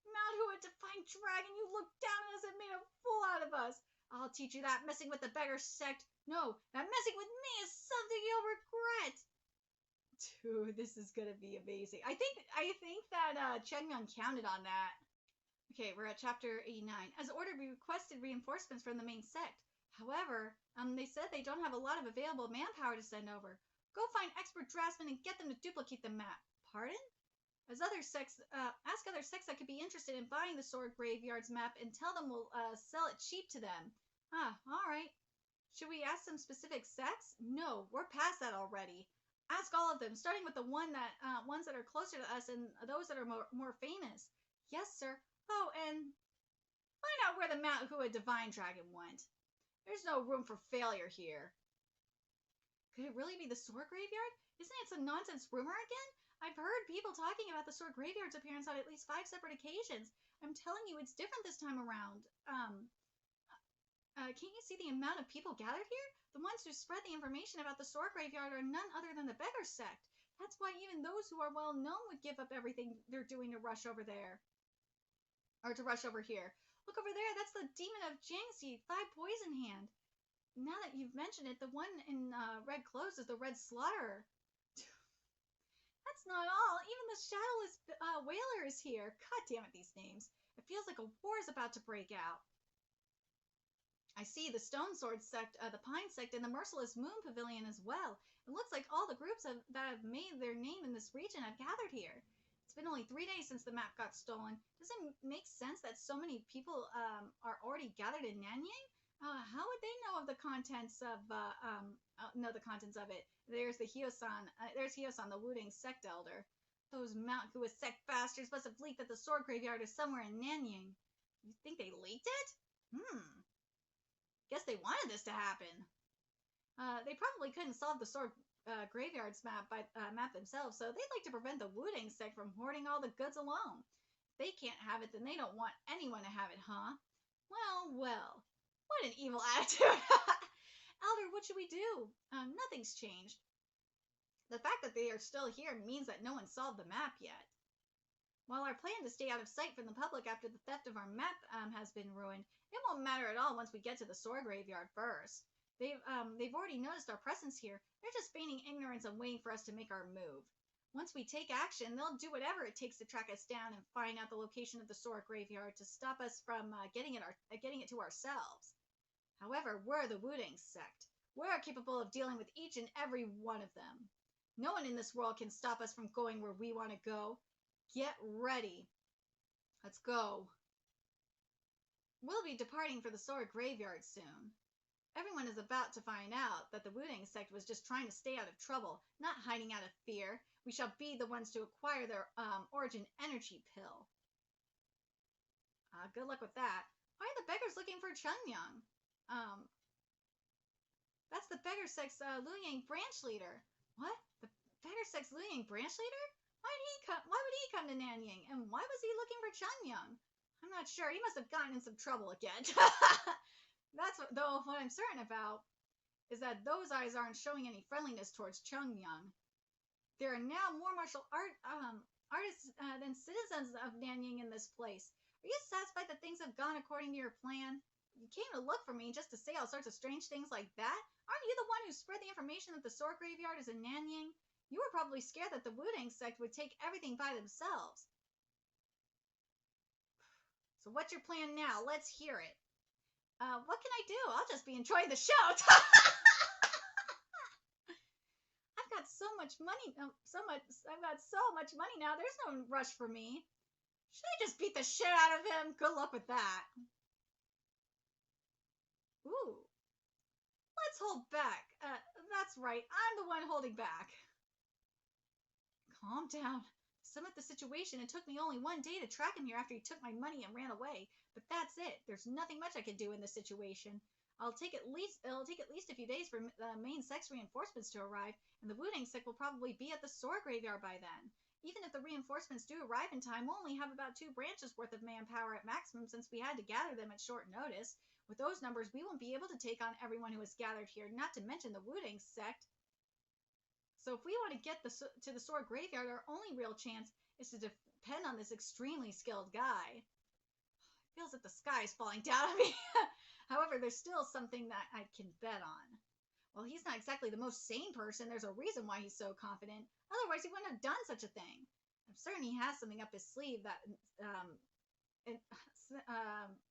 Mount Hua Divine Dragon, you looked down on us and made a fool out of us. I'll teach you that messing with the beggar sect. No, that messing with me is something you'll regret. Dude, this is gonna be amazing. I think that Chen Young counted on that. Okay, we're at chapter 89. As ordered, we requested reinforcements from the main sect. However, they said they don't have a lot of available manpower to send over. Go find expert draftsmen and get them to duplicate the map. Pardon? Ask other sects that could be interested in buying the Sword Graveyard's map and tell them we'll sell it cheap to them. Alright. Should we ask some specific sects? No, we're past that already. Ask all of them, starting with the ones that are closer to us and those that are more famous. Yes, sir. Oh, and find out where the Mount Hua Divine Dragon went. There's no room for failure here. Could it really be the Sword Graveyard? Isn't it some nonsense rumor again? I've heard people talking about the Sword Graveyard's appearance on at least 5 separate occasions. I'm telling you, it's different this time around. Can't you see the amount of people gathered here? The ones who spread the information about the Sword Graveyard are none other than the beggar sect. That's why even those who are well known would give up everything they're doing to rush over there. Or to rush over here. Look over there, that's the Demon of Jiangxi, Thigh Poison Hand. Now that you've mentioned it, the one in red clothes is the Red Slaughterer. That's not all. Even the Shadowless Whaler is here. God damn it, these names. It feels like a war is about to break out. I see the Stone Sword Sect, the Pine Sect, and the Merciless Moon Pavilion as well. It looks like all the groups that have made their name in this region have gathered here. It's been only 3 days since the map got stolen. Does it make sense that so many people are already gathered in Nanyang? How would they know of the contents of it? There's the Hyosan. There's Hyosan, the Wudang sect elder. Those Mount Hua sect bastards must have leaked that the Sword Graveyard is somewhere in Nanyang. You think they leaked it? Guess they wanted this to happen. They probably couldn't solve the Sword Graveyard's map themselves, so they'd like to prevent the Wudang sect from hoarding all the goods alone. they can't have it, then they don't want anyone to have it, huh? Well, well. What an evil attitude. Elder, what should we do? Nothing's changed. The fact that they are still here means that no one solved the map yet. While our plan to stay out of sight from the public after the theft of our map has been ruined, it won't matter at all once we get to the Sword Graveyard first. They've already noticed our presence here. They're just feigning ignorance and waiting for us to make our move. Once we take action, they'll do whatever it takes to track us down and find out the location of the Sword Graveyard to stop us from getting it to ourselves. However, we're the Wudang Sect. We're capable of dealing with each and every one of them. No one in this world can stop us from going where we want to go. Get ready. Let's go. We'll be departing for the Sword Graveyard soon. Everyone is about to find out that the Wudang Sect was just trying to stay out of trouble, not hiding out of fear. We shall be the ones to acquire their origin energy pill. Good luck with that. Why are the beggars looking for Chungyang? That's the Beggar Sect's Luoyang branch leader. What? The Beggar Sect's Luoyang branch leader? Why would he come to Nanyang? And why was he looking for Chungyang? I'm not sure. He must have gotten in some trouble again. Though what I'm certain about is that those eyes aren't showing any friendliness towards Chungyang. There are now more martial artists than citizens of Nanyang in this place. Are you satisfied that things have gone according to your plan? You came to look for me just to say all sorts of strange things like that? Aren't you the one who spread the information that the Sword Graveyard is in Nanyang? You were probably scared that the Wudang Sect would take everything by themselves. So what's your plan now? Let's hear it. What can I do? I'll just be enjoying the show. I've got so much money. I've got so much money now. There's no rush for me. Should I just beat the shit out of him? Good luck with that. Ooh. Let's hold back. That's right. I'm the one holding back. Calm down. To sum up the situation, it took me only one day to track him here after he took my money and ran away. But that's it. There's nothing much I can do in this situation. It'll take at least a few days for the main Sect's reinforcements to arrive, and the Wudang Sect will probably be at the Sword Graveyard by then. Even if the reinforcements do arrive in time, we'll only have about 2 branches worth of manpower at maximum since we had to gather them at short notice. With those numbers, we won't be able to take on everyone who is gathered here, not to mention the Wudang Sect. So if we want to get to the Sword Graveyard, our only real chance is to depend on this extremely skilled guy. It feels that the sky is falling down on me. However, there's still something that I can bet on. Well, he's not exactly the most sane person. There's a reason why he's so confident. Otherwise, he wouldn't have done such a thing. I'm certain he has something up his sleeve that...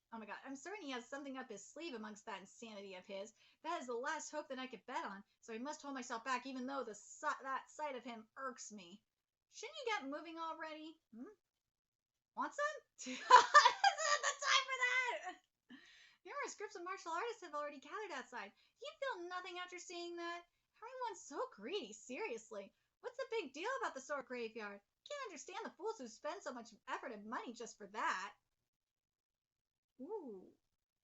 oh my god, I'm certain he has something up his sleeve amongst that insanity of his. That is the last hope that I could bet on, so I must hold myself back even though that sight of him irks me. Shouldn't you get moving already? Want some? This isn't the time for that! Numerous groups of martial artists have already gathered outside. You feel nothing after seeing that? Everyone's so greedy, seriously. What's the big deal about the Sword Graveyard? Can't understand the fools who spend so much effort and money just for that. Ooh.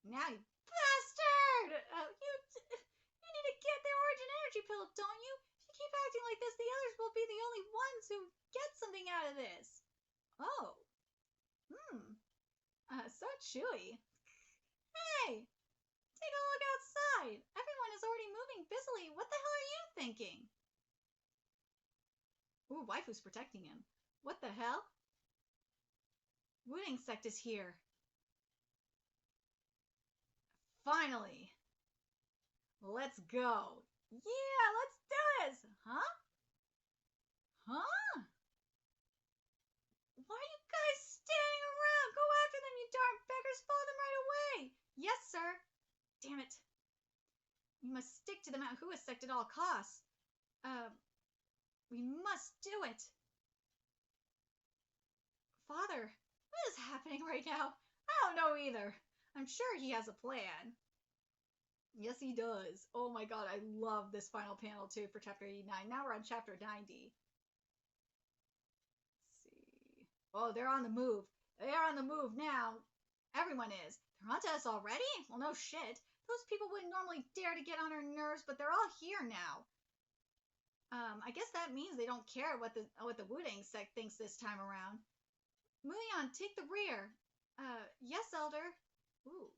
Now you bastard! You need to get the origin energy pill, don't you? If you keep acting like this, the others will be the only ones who get something out of this. Oh. So chewy. Hey! Take a look outside. Everyone is already moving busily. What the hell are you thinking? Ooh, waifu's protecting him. What the hell? Wudang Sect is here. Finally. Let's go. Yeah, let's do this. Huh? Huh? Why are you guys standing around? Go after them, you darn beggars. Follow them right away. Yes, sir. Damn it. We must stick to the Manwha sect at all costs. We must do it. Father, what is happening right now? I don't know either. I'm sure he has a plan. Yes, he does. Oh my god, I love this final panel too for chapter 89. Now we're on chapter 90. Let's see. Oh, they're on the move. They are on the move now. Everyone is. They're onto us already? Well, no shit. Those people wouldn't normally dare to get on our nerves, but they're all here now. I guess that means they don't care what the Wudang Sect thinks this time around. Muyan, take the rear. Yes, Elder. Ooh.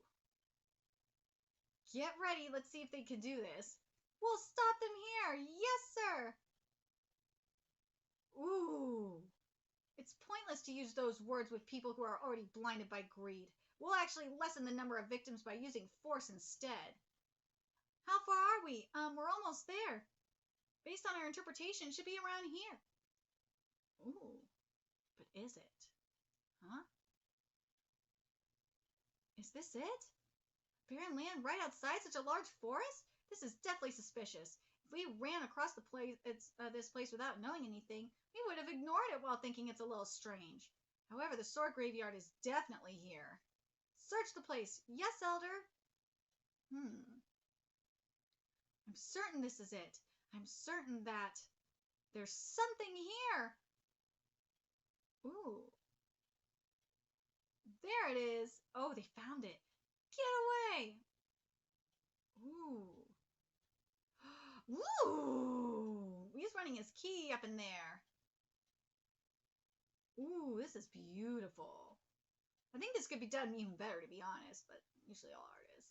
Get ready. Let's see if they can do this. We'll stop them here. Yes, sir. Ooh. It's pointless to use those words with people who are already blinded by greed. We'll actually lessen the number of victims by using force instead. How far are we? We're almost there. Based on our interpretation, it should be around here. Ooh. But is it? Huh? Is this it? Barren land right outside such a large forest? This is definitely suspicious. If we ran across this place without knowing anything, we would have ignored it while thinking it's a little strange. However, the sword graveyard is definitely here. Search the place. Yes, Elder. I'm certain this is it. I'm certain that there's something here. Ooh. There it is. Oh, they found it. Get away. Ooh. Ooh. He's running his key up in there. Ooh, this is beautiful. I think this could be done even better, to be honest, but usually all art is.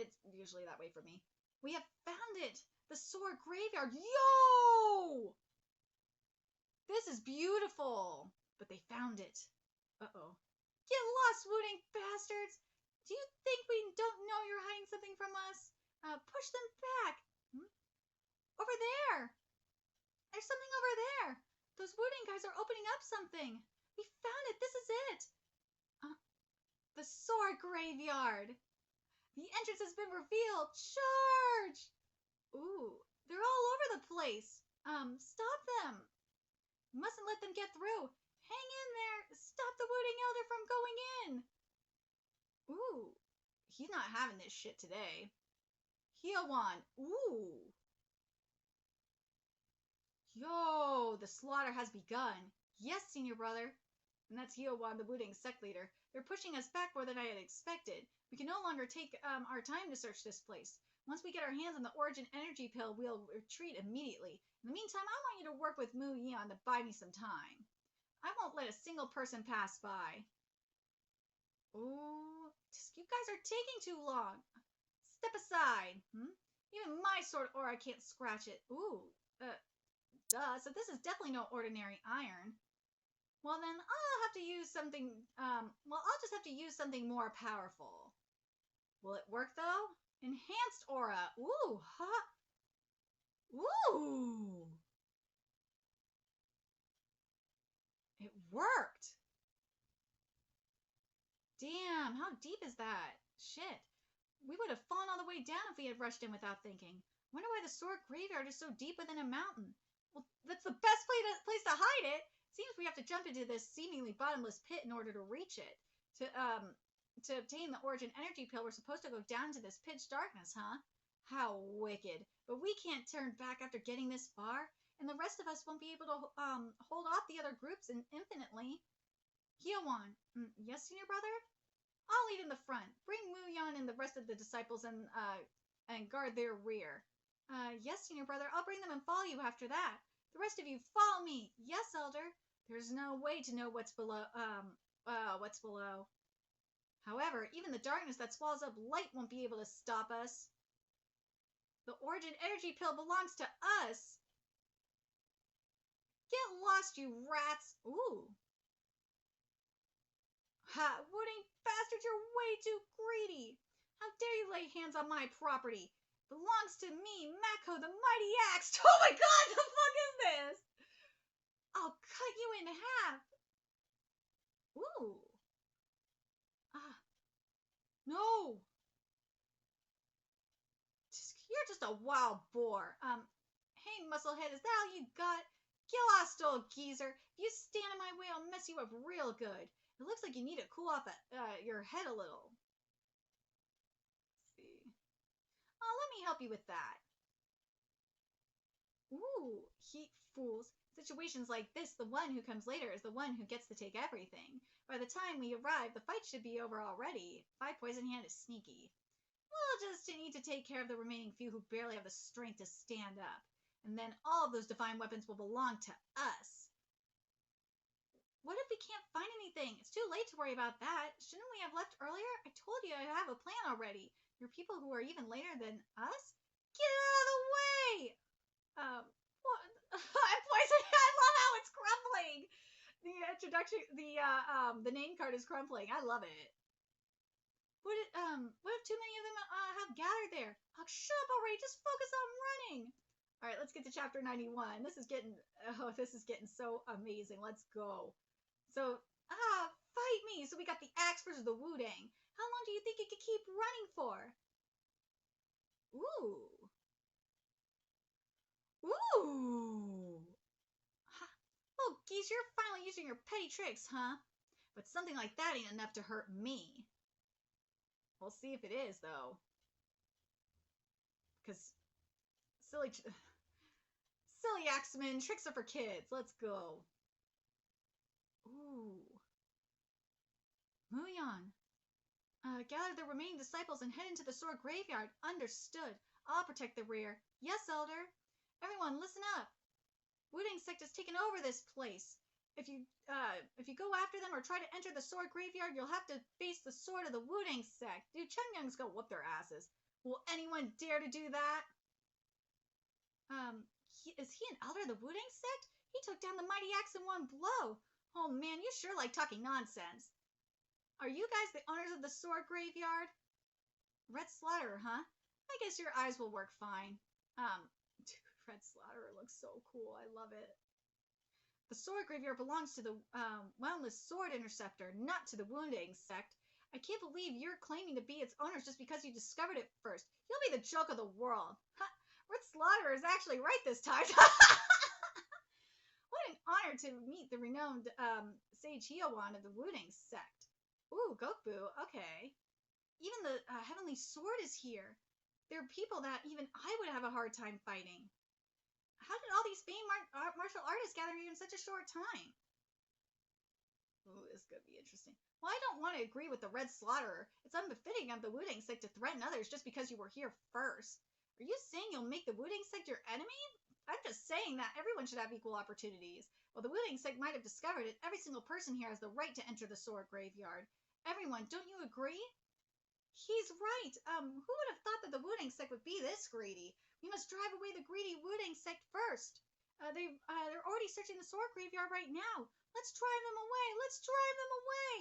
It's usually that way for me. We have found it! The sword graveyard! Yo! This is beautiful! But they found it. Uh-oh. Get lost, Wooting bastards! Do you think we don't know you're hiding something from us? Push them back! Over there! There's something over there! Those Wooting guys are opening up something! We found it! This is it! The sword graveyard! The entrance has been revealed! Charge! Ooh, they're all over the place! Stop them! You mustn't let them get through! Hang in there! Stop the Wooting Elder from going in! Ooh, he's not having this shit today. Hyowan, ooh! Yo, the slaughter has begun. Yes, senior brother. And that's Hyowan, the Wooting sect leader. They're pushing us back more than I had expected. We can no longer take our time to search this place. Once we get our hands on the Origin Energy Pill, we'll retreat immediately. In the meantime, I want you to work with Mu Yeon to buy me some time. I won't let a single person pass by. Oh, you guys are taking too long. Step aside. Even my sword aura can't scratch it. Ooh, duh. So this is definitely no ordinary iron. Well, then I'll have to use something, I'll just have to use something more powerful. Will it work, though? Enhanced aura. Ooh, huh? Ooh. It worked. Damn, how deep is that? Shit. We would have fallen all the way down if we had rushed in without thinking. Wonder why the sword graveyard is so deep within a mountain. Well, that's the best place to hide it. Seems we have to jump into this seemingly bottomless pit in order to reach it. To obtain the Origin Energy Pill, we're supposed to go down into this pitch darkness, huh? How wicked. But we can't turn back after getting this far, and the rest of us won't be able to hold off the other groups infinitely. Hyowan, yes, senior brother? I'll lead in the front. Bring Muyan and the rest of the disciples and guard their rear. Yes, senior brother, I'll bring them and follow you after that. The rest of you, follow me. Yes, elder. There's no way to know what's below. However, even the darkness that swallows up light won't be able to stop us. The Origin Energy Pill belongs to us. Get lost, you rats. Ooh. Ha, Wooting bastard, you're way too greedy. How dare you lay hands on my property? Belongs to me, Mako the Mighty Axe. Oh my god, the fuck is this? I'll cut you in half. Ooh. No. You're just a wild boar. Hey, musclehead, is that all you got? Get lost, old geezer. If you stand in my way, I'll mess you up real good. It looks like you need to cool off your head a little. Let's see. Let me help you with that. Ooh, fools. Situations like this, the one who comes later is the one who gets to take everything. By the time we arrive, the fight should be over already. Five Poison Hand is sneaky. We'll just need to take care of the remaining few who barely have the strength to stand up. And then all of those divine weapons will belong to us. What if we we can't find anything. It's too late to worry about that. Shouldn't we have left earlier? I told you I have a plan already. You're people who are even later than us? Get out of the way! What? I'm poisoned. I love how it's crumbling. The introduction, the name card is crumbling. I love it. What if too many of them have gathered there? Oh, shut up already. Just focus on running. All right, let's get to chapter 91. This is getting so amazing. Let's go. So, fight me. So we got the axe versus the Wudang. How long do you think you could keep running for? Ooh. Ooh. Oh, geez, you're finally using your petty tricks, huh? But something like that ain't enough to hurt me. We'll see if it is, though. Because silly axemen, tricks are for kids. Let's go. Ooh. Muyan. Gather the remaining disciples and head into the sword graveyard. Understood. I'll protect the rear. Yes, Elder. Everyone, listen up. Wudang Sect has taken over this place. If you go after them or try to enter the sword graveyard, you'll have to face the sword of the Wudang Sect. Dude, Chungyung's gonna whoop their asses. Will anyone dare to do that? Is he an elder of the Wudang Sect? He took down the mighty axe in one blow. Oh man, you sure like talking nonsense. Are you guys the owners of the sword graveyard? Red Slaughterer, huh? I guess your eyes will work fine. Dude, Red Slaughterer looks so cool. I love it. The sword graveyard belongs to the Woundless Sword Interceptor, not to the Wudang Sect. I can't believe you're claiming to be its owners just because you discovered it first. You'll be the joke of the world. Ha! Red Slaughterer is actually right this time. What an honor to meet the renowned Sage Hyowan of the Wudang Sect. Ooh, Gokbu, okay. Even the Heavenly Sword is here. There are people that even I would have a hard time fighting. How did all these famed martial artists gather here in such a short time? Ooh, this is going to be interesting. Well, I don't want to agree with the Red Slaughterer. It's unbefitting of the Wudang Sect to threaten others just because you were here first. Are you saying you'll make the Wudang Sect your enemy? I'm just saying that everyone should have equal opportunities. While the Wudang Sect might have discovered it, every single person here has the right to enter the sword graveyard. Everyone, don't you agree? He's right. Who would have thought that the Wudang Sect would be this greedy? We must drive away the greedy Wudang Sect first. They're already searching the sword graveyard right now. Let's drive them away. Let's drive them away.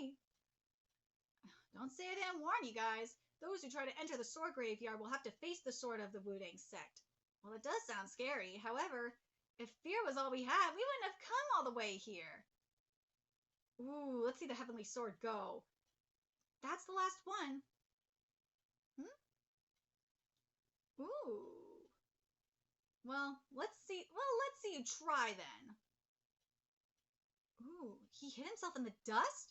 Don't say I didn't warn you guys. Those who try to enter the sword graveyard will have to face the sword of the Wudang Sect. Well, it does sound scary. However, if fear was all we had, we wouldn't have come all the way here. Ooh, let's see the Heavenly Sword go. That's the last one. Ooh. Well, let's see you try then. Ooh, he hit himself in the dust?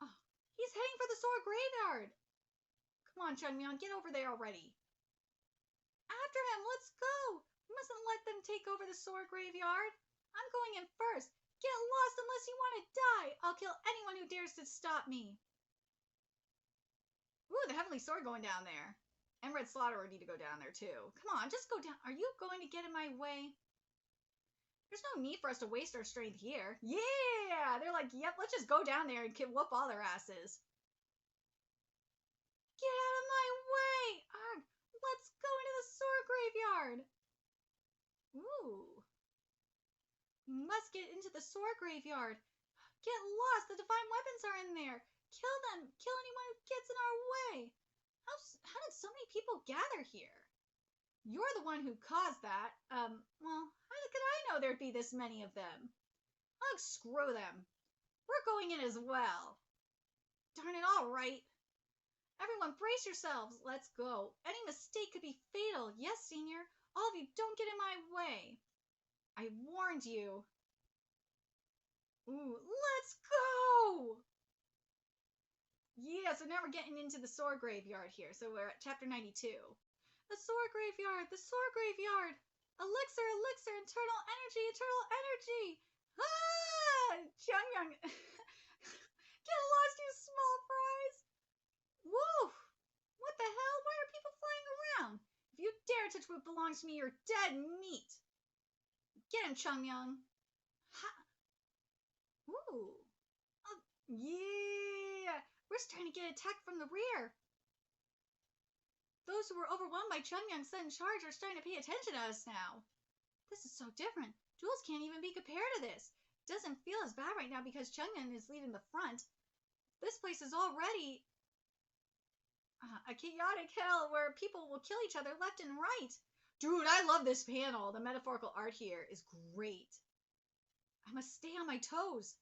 Oh, he's heading for the sword graveyard. Come on, Chunmyeon, get over there already. After him, let's go. We mustn't let them take over the sword graveyard. I'm going in first. Get lost unless you want to die. I'll kill anyone who dares to stop me. Ooh, the Heavenly Sword going down there. And Red Slaughterer need to go down there too. Come on, just go down. Are you going to get in my way? There's no need for us to waste our strength here. Yeah! They're like, yep, let's just go down there and whoop all their asses. Get out of my way! Arg! Let's go into the sword graveyard! Ooh. Must get into the sword graveyard. Get lost! The divine weapons are in there. Kill them! Kill anyone who gets in our way! How did so many people gather here? You're the one who caused that. Well, how could I know there'd be this many of them? Oh, screw them. We're going in as well. Darn it, all right. Everyone, brace yourselves. Let's go. Any mistake could be fatal. Yes, Senior. All of you, don't get in my way. I warned you. Ooh, let's go! Yeah, so now we're getting into the sword graveyard here. So we're at chapter 92. The sword graveyard! The sword graveyard! Elixir, elixir, eternal energy, eternal energy! Ah! Chungyung! Get lost, you small fries! Woo! What the hell? Why are people flying around? If you dare touch what belongs to me, you're dead meat! Get him, Chungyung! Ha! Ooh! Ooh. Oh, yeah! We're starting to get attacked from the rear. Those who were overwhelmed by Chungyung's sudden charge are starting to pay attention to us now. This is so different. Duels can't even be compared to this. It doesn't feel as bad right now because Chungyung is leading the front. This place is already a chaotic hell where people will kill each other left and right. Dude, I love this panel. The metaphorical art here is great. I must stay on my toes.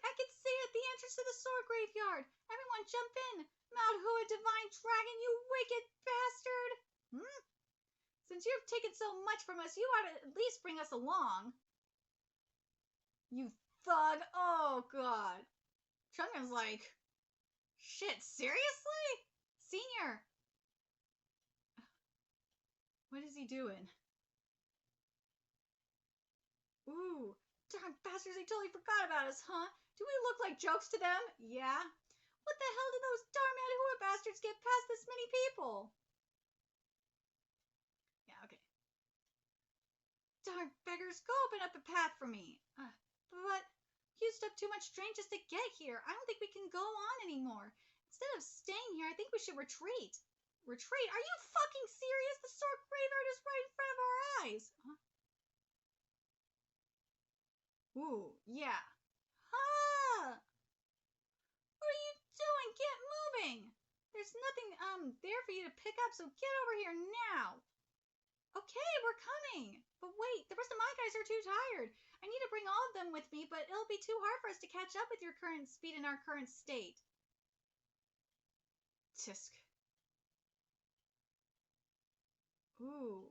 I can see it, the entrance to the sword graveyard. Everyone jump in. Mount Hua, divine dragon, you wicked bastard. Since you've taken so much from us, you ought to at least bring us along. You thug. Oh, God. Chungyung's like, shit, seriously? Senior. What is he doing? Ooh, darn bastards, they totally forgot about us, huh? Do we look like jokes to them? Yeah. What the hell did those darn Manwha bastards get past this many people? Yeah, okay. Darn beggars, go open up a path for me. But used up too much strength just to get here. I don't think we can go on anymore. Instead of staying here, I think we should retreat. Retreat? Are you fucking serious? The sword graveyard is right in front of our eyes. Huh? Ooh, yeah. Ah! What are you doing? Get moving! There's nothing there for you to pick up, so get over here now. Okay, we're coming. But wait, the rest of my guys are too tired. I need to bring all of them with me, but it'll be too hard for us to catch up with your current speed in our current state. Tisk. Ooh.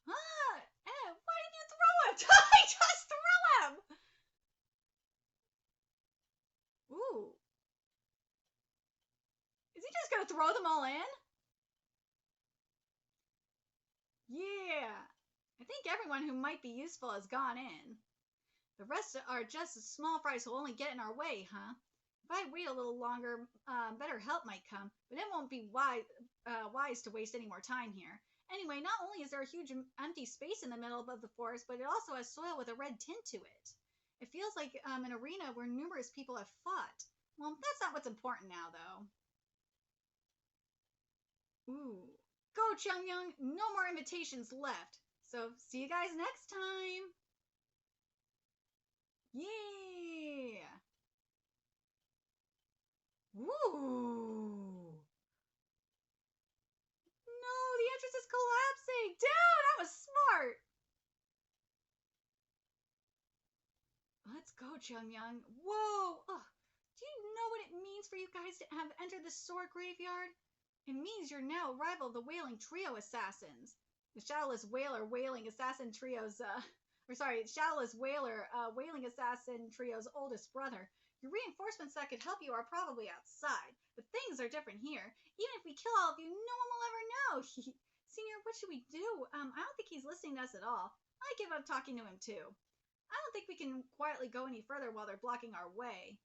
Ah! Why did you throw him? I just threw him! Ooh. Is he just gonna throw them all in? Yeah. I think everyone who might be useful has gone in. The rest are just small fries who'll only get in our way, huh? If I wait a little longer, better help might come, but it won't be wise to waste any more time here. Anyway, not only is there a huge empty space in the middle of the forest, but it also has soil with a red tint to it. It feels like an arena where numerous people have fought. Well, that's not what's important now, though. Ooh. Go, Chungyung! No more invitations left. So, see you guys next time! Yeah! Ooh! No, the entrance is collapsing! Dude, that was smart! Let's go, Chungyung. Whoa! Ugh. Do you know what it means for you guys to have entered the sword graveyard? It means you're now a rival of the Wailing Trio assassins. The Shadowless Wailer Wailing Assassin Trio's, Shadowless Wailer Wailing Assassin Trio's oldest brother. Your reinforcements that could help you are probably outside, but things are different here. Even if we kill all of you, no one will ever know. Senior, what should we do? I don't think he's listening to us at all. I give up talking to him too. I don't think we can quietly go any further while they're blocking our way.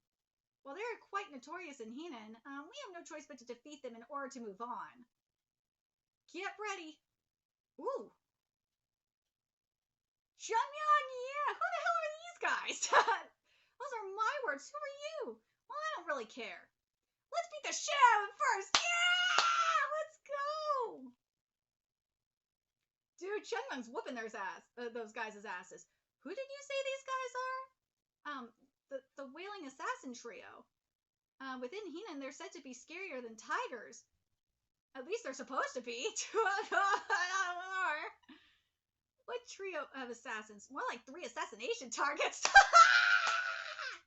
While they're quite notorious in Henan, we have no choice but to defeat them in order to move on. Get ready. Ooh. Chungyung, yeah! Who the hell are these guys? Those are my words. Who are you? Well, I don't really care. Let's beat the shit out of them first. Yeah! Let's go! Dude, Chungyung's whooping those guys' asses. Who did you say these guys are? The Wailing Assassin Trio. Within Henan, they're said to be scarier than tigers. At least they're supposed to be. What trio of assassins? More like 3 assassination targets.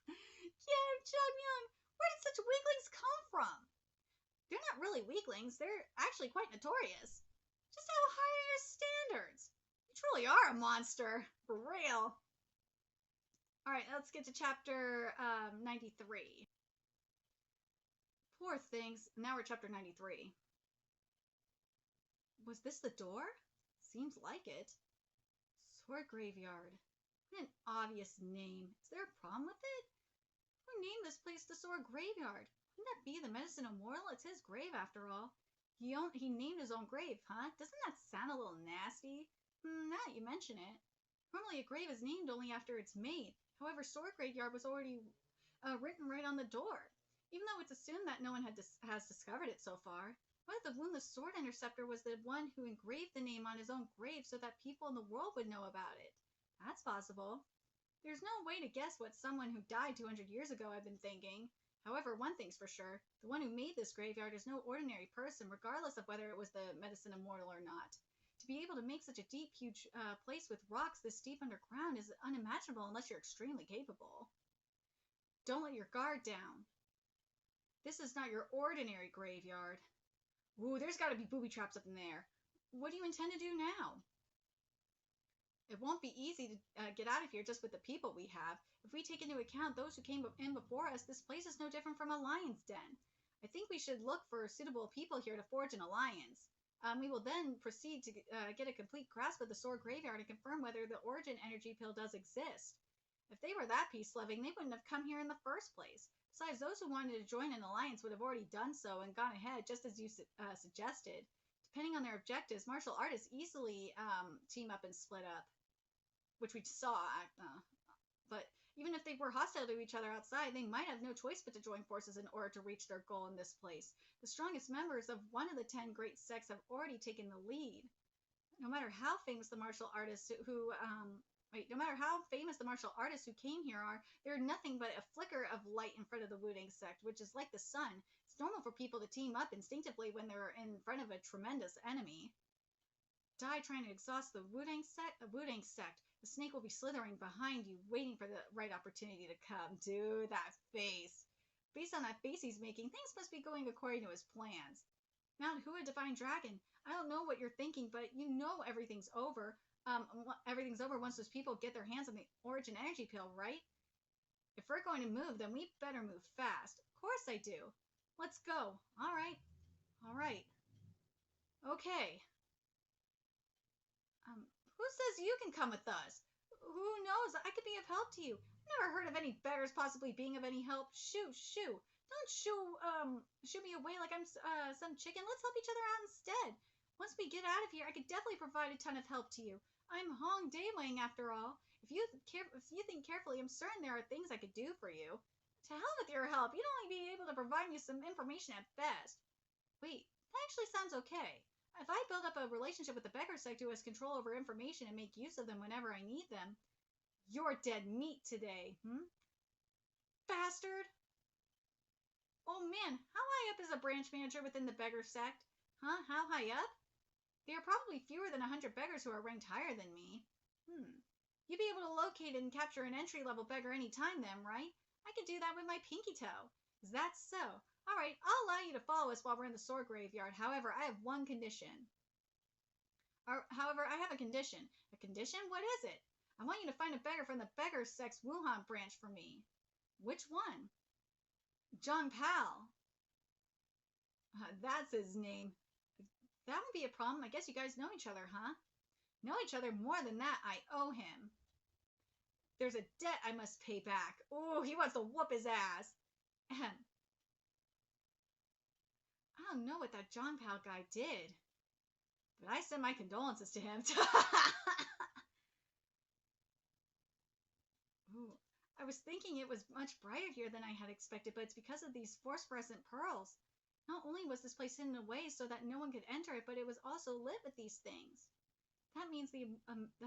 Yeah, Chungyung. Where did such weaklings come from? They're not really weaklings. They're actually quite notorious. Just how high are your standards? You truly are a monster. For real. Alright, let's get to chapter 93. Poor things. Now we're at chapter 93. Was this the door? Seems like it. Sword Graveyard. What an obvious name. Is there a problem with it? Who named this place the Sword Graveyard? Wouldn't that be the Medicine Immortal? It's his grave after all. He named his own grave, huh? Doesn't that sound a little nasty? Now that you mention it. Normally a grave is named only after its mate. However, sword graveyard was already written right on the door, even though it's assumed that no one has discovered it so far. What if the woundless sword interceptor was the one who engraved the name on his own grave so that people in the world would know about it? That's possible. There's no way to guess what someone who died 200 years ago I've been thinking. However, one thing's for sure. The one who made this graveyard is no ordinary person, regardless of whether it was the medicine immortal or not. To be able to make such a deep, huge place with rocks this deep underground is unimaginable unless you're extremely capable. Don't let your guard down. This is not your ordinary graveyard. Ooh, there's got to be booby traps up in there. What do you intend to do now? It won't be easy to get out of here just with the people we have. If we take into account those who came in before us, this place is no different from a lion's den. I think we should look for suitable people here to forge an alliance. We will then proceed to get a complete grasp of the sword graveyard and confirm whether the origin energy pill does exist. If they were that peace-loving, they wouldn't have come here in the first place. Besides, those who wanted to join an alliance would have already done so and gone ahead, just as you suggested. Depending on their objectives, martial artists easily team up and split up, which we saw. But even if they were hostile to each other outside, they might have no choice but to join forces in order to reach their goal in this place. The strongest members of one of the 10 great sects have already taken the lead. No matter how famous the martial artists who came here are, they're nothing but a flicker of light in front of the Wudang sect, which is like the sun. It's normal for people to team up instinctively when they're in front of a tremendous enemy. Die trying to exhaust the Wudang sect? The snake will be slithering behind you, waiting for the right opportunity to come. Dude, that face. Based on that face he's making, things must be going according to his plans. Mount Hua, Divine Dragon. I don't know what you're thinking, but you know everything's over. Everything's over once those people get their hands on the origin energy pill, right? If we're going to move, then we better move fast. Of course I do. Let's go. All right. Okay. Who says you can come with us? Who knows? I could be of help to you. Never heard of any beggars possibly being of any help. Shoo. Don't shoo me away like I'm some chicken. Let's help each other out instead. Once we get out of here, I could definitely provide a ton of help to you. I'm Hong Daewang after all. If you think carefully, I'm certain there are things I could do for you. To hell with your help. You'd only be able to provide me some information at best. Wait, that actually sounds okay. If I build up a relationship with the beggar sect who has control over information and make use of them whenever I need them, you're dead meat today, Bastard! Oh man, how high up is a branch manager within the beggar sect? Huh? How high up? There are probably fewer than 100 beggars who are ranked higher than me. You'd be able to locate and capture an entry-level beggar anytime then, right? I could do that with my pinky toe. Is that so? All right, I'll allow you to follow us while we're in the sword graveyard. However, I have one condition. I have a condition. A condition? What is it? I want you to find a beggar from the beggar sect's Wuhan branch for me. Which one? John Pal. That's his name. That won't be a problem. I guess you guys know each other, huh? Know each other more than that. I owe him. There's a debt I must pay back. Oh, he wants to whoop his ass. Ahem. I don't know what that John Pal guy did, but I send my condolences to him. Ooh, I was thinking it was much brighter here than I had expected, but it's because of these phosphorescent pearls. Not only was this place hidden away so that no one could enter it, but it was also lit with these things. That means the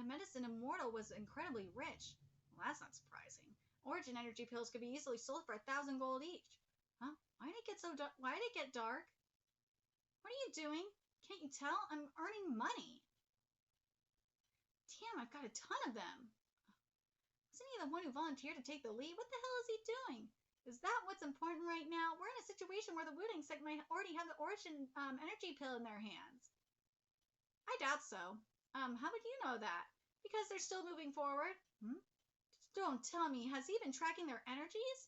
medicine immortal was incredibly rich. Well, that's not surprising. Origin energy pills could be easily sold for 1,000 gold each. Huh? Why did it get so dark? Why did it get dark? What are you doing? Can't you tell? I'm earning money. Damn, I've got a ton of them. Wasn't he the one who volunteered to take the lead? What the hell is he doing? Is that what's important right now? We're in a situation where the Wudang sect might already have the origin energy pill in their hands. I doubt so. How would you know that? Because they're still moving forward. Don't tell me. Has he been tracking their energies?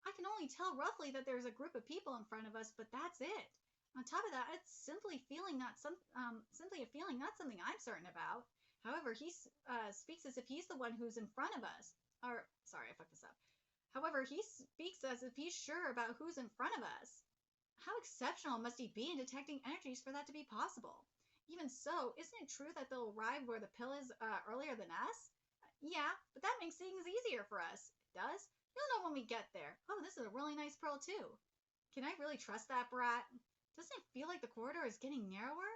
I can only tell roughly that there's a group of people in front of us, but that's it. On top of that, it's simply a feeling, not something I'm certain about. However, he speaks as if he's the one who's in front of us. Sorry, I fucked this up. However, he speaks as if he's sure about who's in front of us. How exceptional must he be in detecting energies for that to be possible? Even so, isn't it true that they'll arrive where the pill is earlier than us? Yeah, but that makes things easier for us. It does? You'll know when we get there. Oh, this is a really nice pearl, too. Can I really trust that brat? Doesn't it feel like the corridor is getting narrower?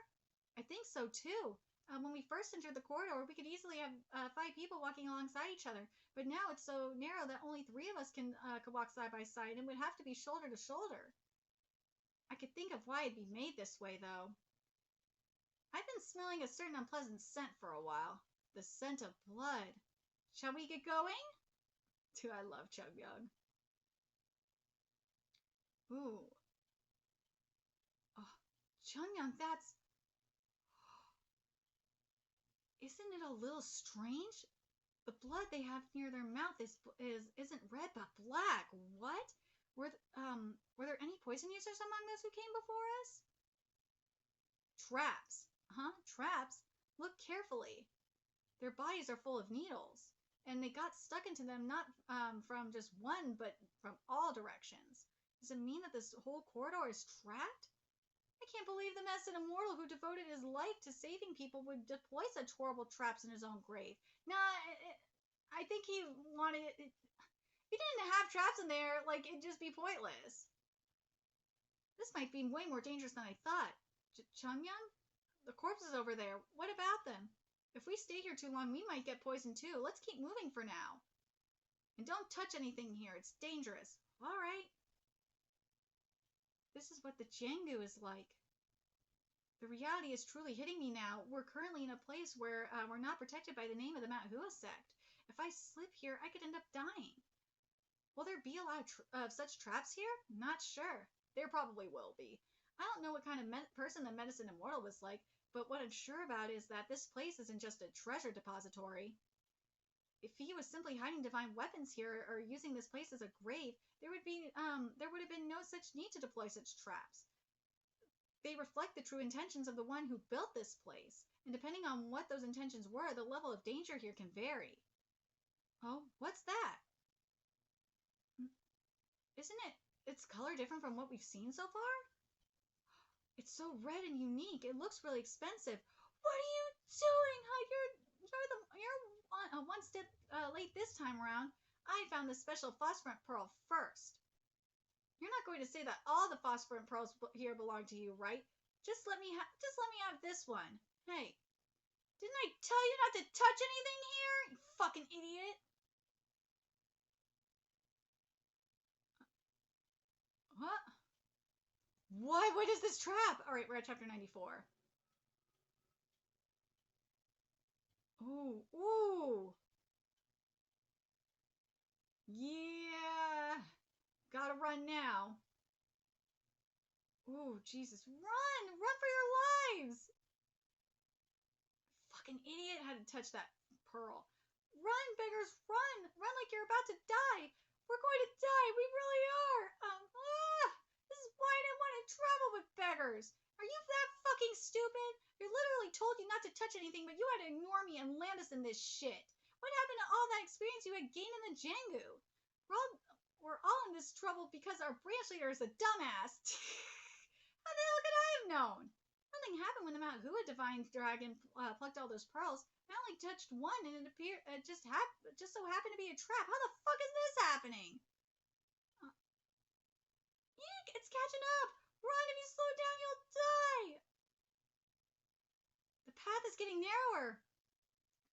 I think so, too. When we first entered the corridor, we could easily have 5 people walking alongside each other. But now it's so narrow that only 3 of us could walk side by side and would have to be shoulder to shoulder. I could think of why it'd be made this way, though. I've been smelling a certain unpleasant scent for a while. The scent of blood. Shall we get going? Dude, I love Chug Young. Ooh. Oh, Chung Young, that's... Isn't it a little strange? The blood they have near their mouth isn't red but black. What? Were there any poison users among those who came before us? Traps. Huh? Traps? Look carefully. Their bodies are full of needles, and they got stuck into them not from just one, but from all directions. Does it mean that this whole corridor is trapped? I can't believe the Medicine Immortal who devoted his life to saving people would deploy such horrible traps in his own grave. Nah, I think he wanted it. If he didn't have traps in there, like, it'd just be pointless. This might be way more dangerous than I thought. Chungyang? The corpses over there. What about them? If we stay here too long, we might get poisoned too. Let's keep moving for now. And don't touch anything here. It's dangerous. All right. This is what the Jangu is like. The reality is truly hitting me now. We're currently in a place where we're not protected by the name of the Manwha Sect. If I slip here, I could end up dying. Will there be a lot of such traps here? Not sure. There probably will be. I don't know what kind of person the Medicine Immortal was like, but what I'm sure about is that this place isn't just a treasure depository. If he was simply hiding divine weapons here or using this place as a grave, there would have been no such need to deploy such traps. They reflect the true intentions of the one who built this place, and depending on what those intentions were, the level of danger here can vary. Oh, what's that? Isn't its color different from what we've seen so far? It's so red and unique. It looks really expensive. What are you doing? You're one step late this time around. I found this special phosphorant pearl first. You're not going to say that all the phosphorant pearls here belong to you, right? Just let me have this one. Hey, didn't I tell you not to touch anything here? You fucking idiot. What? What is this trap? All right, we're at chapter 94. Ooh. Yeah. Gotta run now. Ooh, Jesus. Run! Run for your lives! Fucking idiot had to touch that pearl. Run, beggars, run! Run like you're about to die! We're going to die! We really are! This is why I didn't want to travel with beggars! Are you that fucking stupid? I literally told you not to touch anything, but you had to ignore me and land us in this shit. What happened to all that experience you had gained in the Jangu? We're all in this trouble because our branch leader is a dumbass. How the hell could I have known? Nothing happened when the Manwha divine dragon plucked all those pearls. I only touched one, and it just so happened to be a trap. How the fuck is this happening? Eek, it's catching up. Run! If you slow down, you'll die. The path is getting narrower.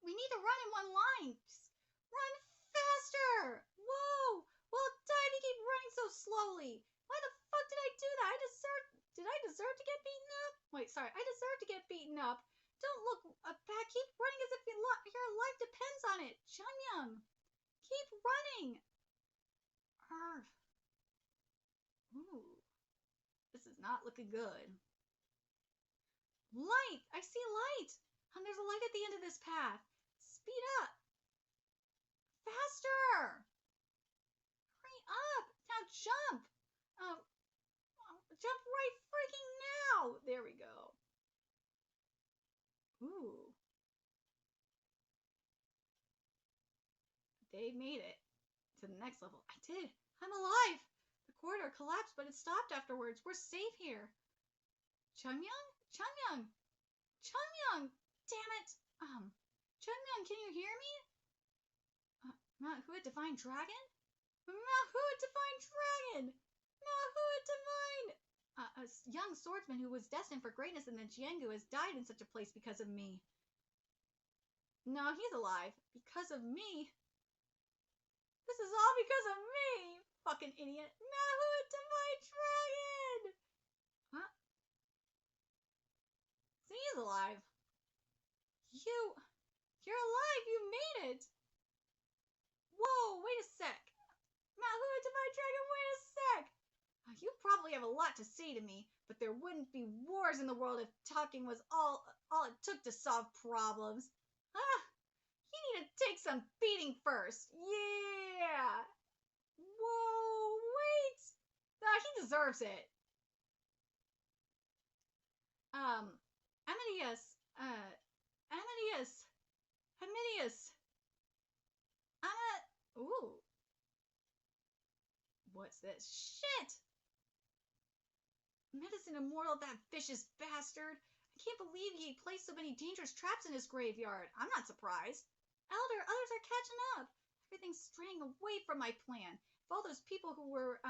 We need to run in one line. Just run faster. Whoa! Well, die if you keep running so slowly. Why the fuck did I do that? Did I deserve to get beaten up? Wait, sorry. I deserve to get beaten up. Don't look back. Keep running as if your life depends on it. Chunyang. Keep running. Arf. Ooh. This is not looking good. Light! I see light! There's a light at the end of this path. Speed up. Faster! Hurry up! Now jump! Jump right freaking now! There we go. Ooh. They made it to the next level. I did. I'm alive! The corridor collapsed, but it stopped afterwards. We're safe here. Chunmyung? Chunmyung! Chunmyung! Damn it! Chunmyung, can you hear me? Manwha Divine Dragon? Manwha Divine Dragon! Manwha Divine! A young swordsman who was destined for greatness in the Jianggu has died in such a place because of me. No, he's alive. Because of me. This is all because of me! Fucking idiot. Manwha Divine Dragon! Huh? So he's alive. You're alive! You made it! Whoa, wait a sec. Manwha Divine Dragon, wait a sec! You probably have a lot to say to me, but there wouldn't be wars in the world if talking was all it took to solve problems. You need to take some beating first. Yeah! Whoa, wait! He deserves it. Amadeus, Amadeus, ooh. What's this? Shit! Medicine Immortal, that vicious bastard. I can't believe he placed so many dangerous traps in his graveyard. I'm not surprised. Elder, others are catching up. Everything's straying away from my plan. If all those people who were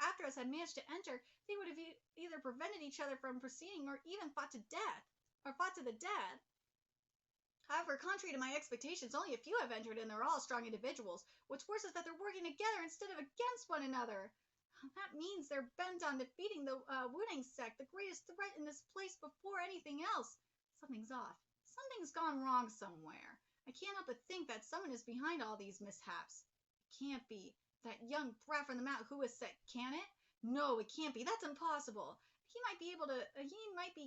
after us had managed to enter, they would have either prevented each other from proceeding or even fought to the death. However, contrary to my expectations, only a few have entered and they're all strong individuals. What's worse is that they're working together instead of against one another. That means they're bent on defeating the Wudang Sect, the greatest threat in this place before anything else. Something's off. Something's gone wrong somewhere. I can't help but think that someone is behind all these mishaps. It can't be that young brat from the Manwha Sect, can it? No, it can't be. That's impossible. He might be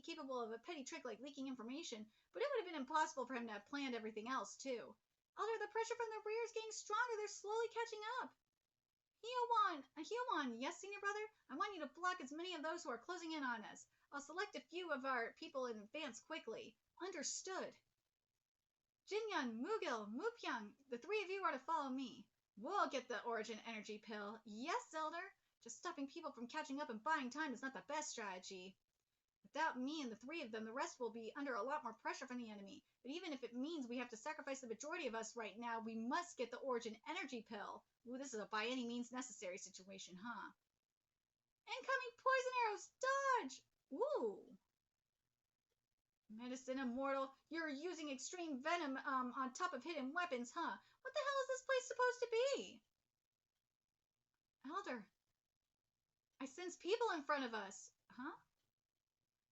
capable of a petty trick like leaking information, but it would have been impossible for him to have planned everything else, too. Elder, the pressure from the rear is getting stronger. They're slowly catching up. Hyowan, yes, senior brother? I want you to block as many of those who are closing in on us. I'll select a few of our people in advance quickly. Understood. Jinyun, Mugil, Mupyang, the three of you are to follow me. We'll get the origin energy pill. Yes, Elder. Just stopping people from catching up and buying time is not the best strategy. Without me and the three of them, the rest will be under a lot more pressure from the enemy. But even if it means we have to sacrifice the majority of us right now, we must get the origin energy pill. Ooh, this is a by any means necessary situation, huh? Incoming poison arrows! Dodge! Ooh. Medicine Immortal, you're using extreme venom on top of hidden weapons, huh? What the hell is this place supposed to be? Elder, I sense people in front of us. Huh?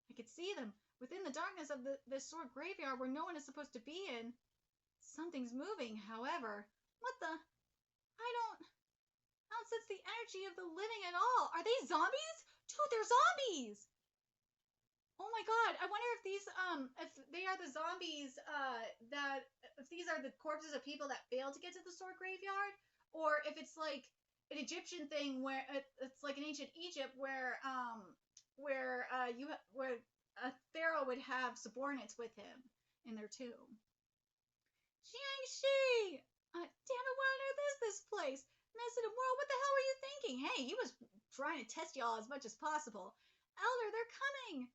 I could see them within the darkness of this sword graveyard where no one is supposed to be in. Something's moving, however. What the? I don't sense the energy of the living at all. Are they zombies? Dude, they're zombies! Oh my god, I wonder if these, if they are the zombies, if these are the corpses of people that failed to get to the sword graveyard, or if it's like an Egyptian thing where it's like in ancient Egypt where a pharaoh would have subordinates with him in their tomb. Jiangxi! Damn it, what on earth is this place? Medicine Immortal, what the hell were you thinking? Hey, he was trying to test y'all as much as possible. Elder, they're coming!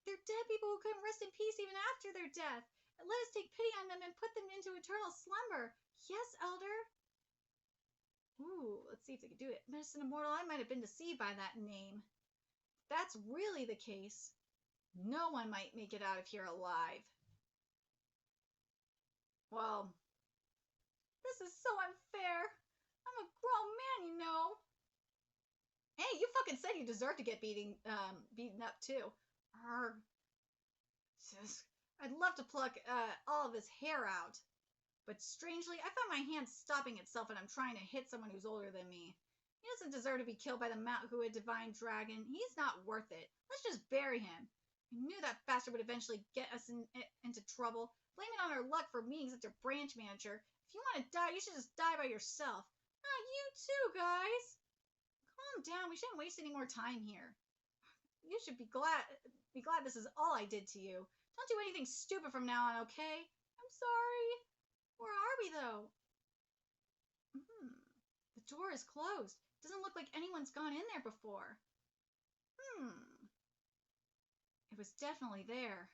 They're dead people who couldn't rest in peace even after their death. Let us take pity on them and put them into eternal slumber. Yes, Elder. Ooh, let's see if they can do it. Medicine Immortal, I might have been deceived by that name. If that's really the case, no one might make it out of here alive. Well, this is so unfair. I'm a grown man, you know. Hey, you fucking said you deserve to get beaten up too. Arrgh. I'd love to pluck all of his hair out. But strangely, I find my hand stopping itself when I'm trying to hit someone who's older than me. He doesn't deserve to be killed by the Manwha Divine Dragon. He's not worth it. Let's just bury him. I knew that bastard would eventually get us into trouble. Blame it on our luck for meeting such a branch manager. If you want to die, you should just die by yourself. You too, guys. Calm down. We shouldn't waste any more time here. You should be glad this is all I did to you. Don't do anything stupid from now on, okay? I'm sorry. Where are we, though? The door is closed. Doesn't look like anyone's gone in there before. It was definitely there.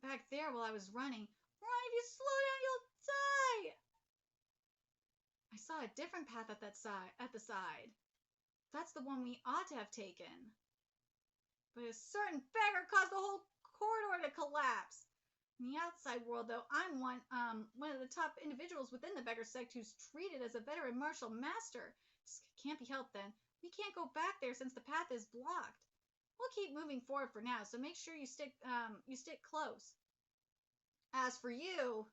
Back there while I was running. Run, if you slow down, you'll die! I saw a different path at the side. That's the one we ought to have taken. But a certain beggar caused the whole corridor to collapse. In the outside world, though, I'm one of the top individuals within the beggar sect who's treated as a veteran martial master. Just can't be helped then. We can't go back there since the path is blocked. We'll keep moving forward for now, so make sure you stick close. As for you,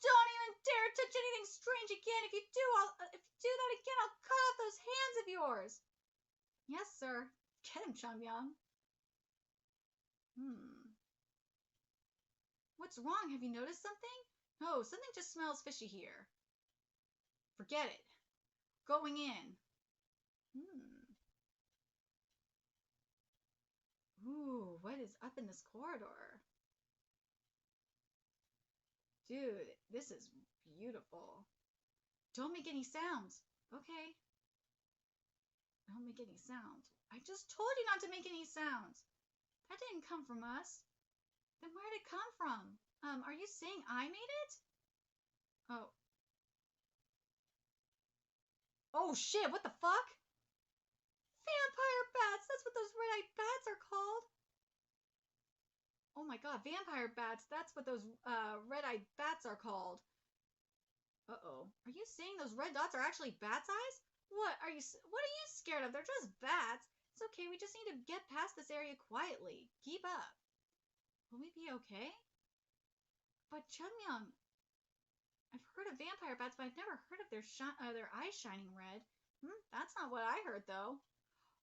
don't even dare touch anything strange again. If you do that again, I'll cut off those hands of yours. Yes, sir. Get him, Chunmyung. What's wrong? Have you noticed something? No, something just smells fishy here. Forget it. Going in. Ooh, what is up in this corridor? Dude, this is beautiful. Don't make any sounds. Okay. Don't make any sounds. I just told you not to make any sounds. That didn't come from us. Then where did it come from? Are you saying I made it? Oh. Oh shit, what the fuck? Vampire bats! That's what those red-eyed bats are called. Oh my god, vampire bats. That's what those red-eyed bats are called. Uh-oh. Are you saying those red dots are actually bats' eyes? What are you scared of? They're just bats. It's okay, we just need to get past this area quietly. Keep up. Will we be okay? But Chunmyung, I've heard of vampire bats, but I've never heard of their eyes shining red. That's not what I heard, though.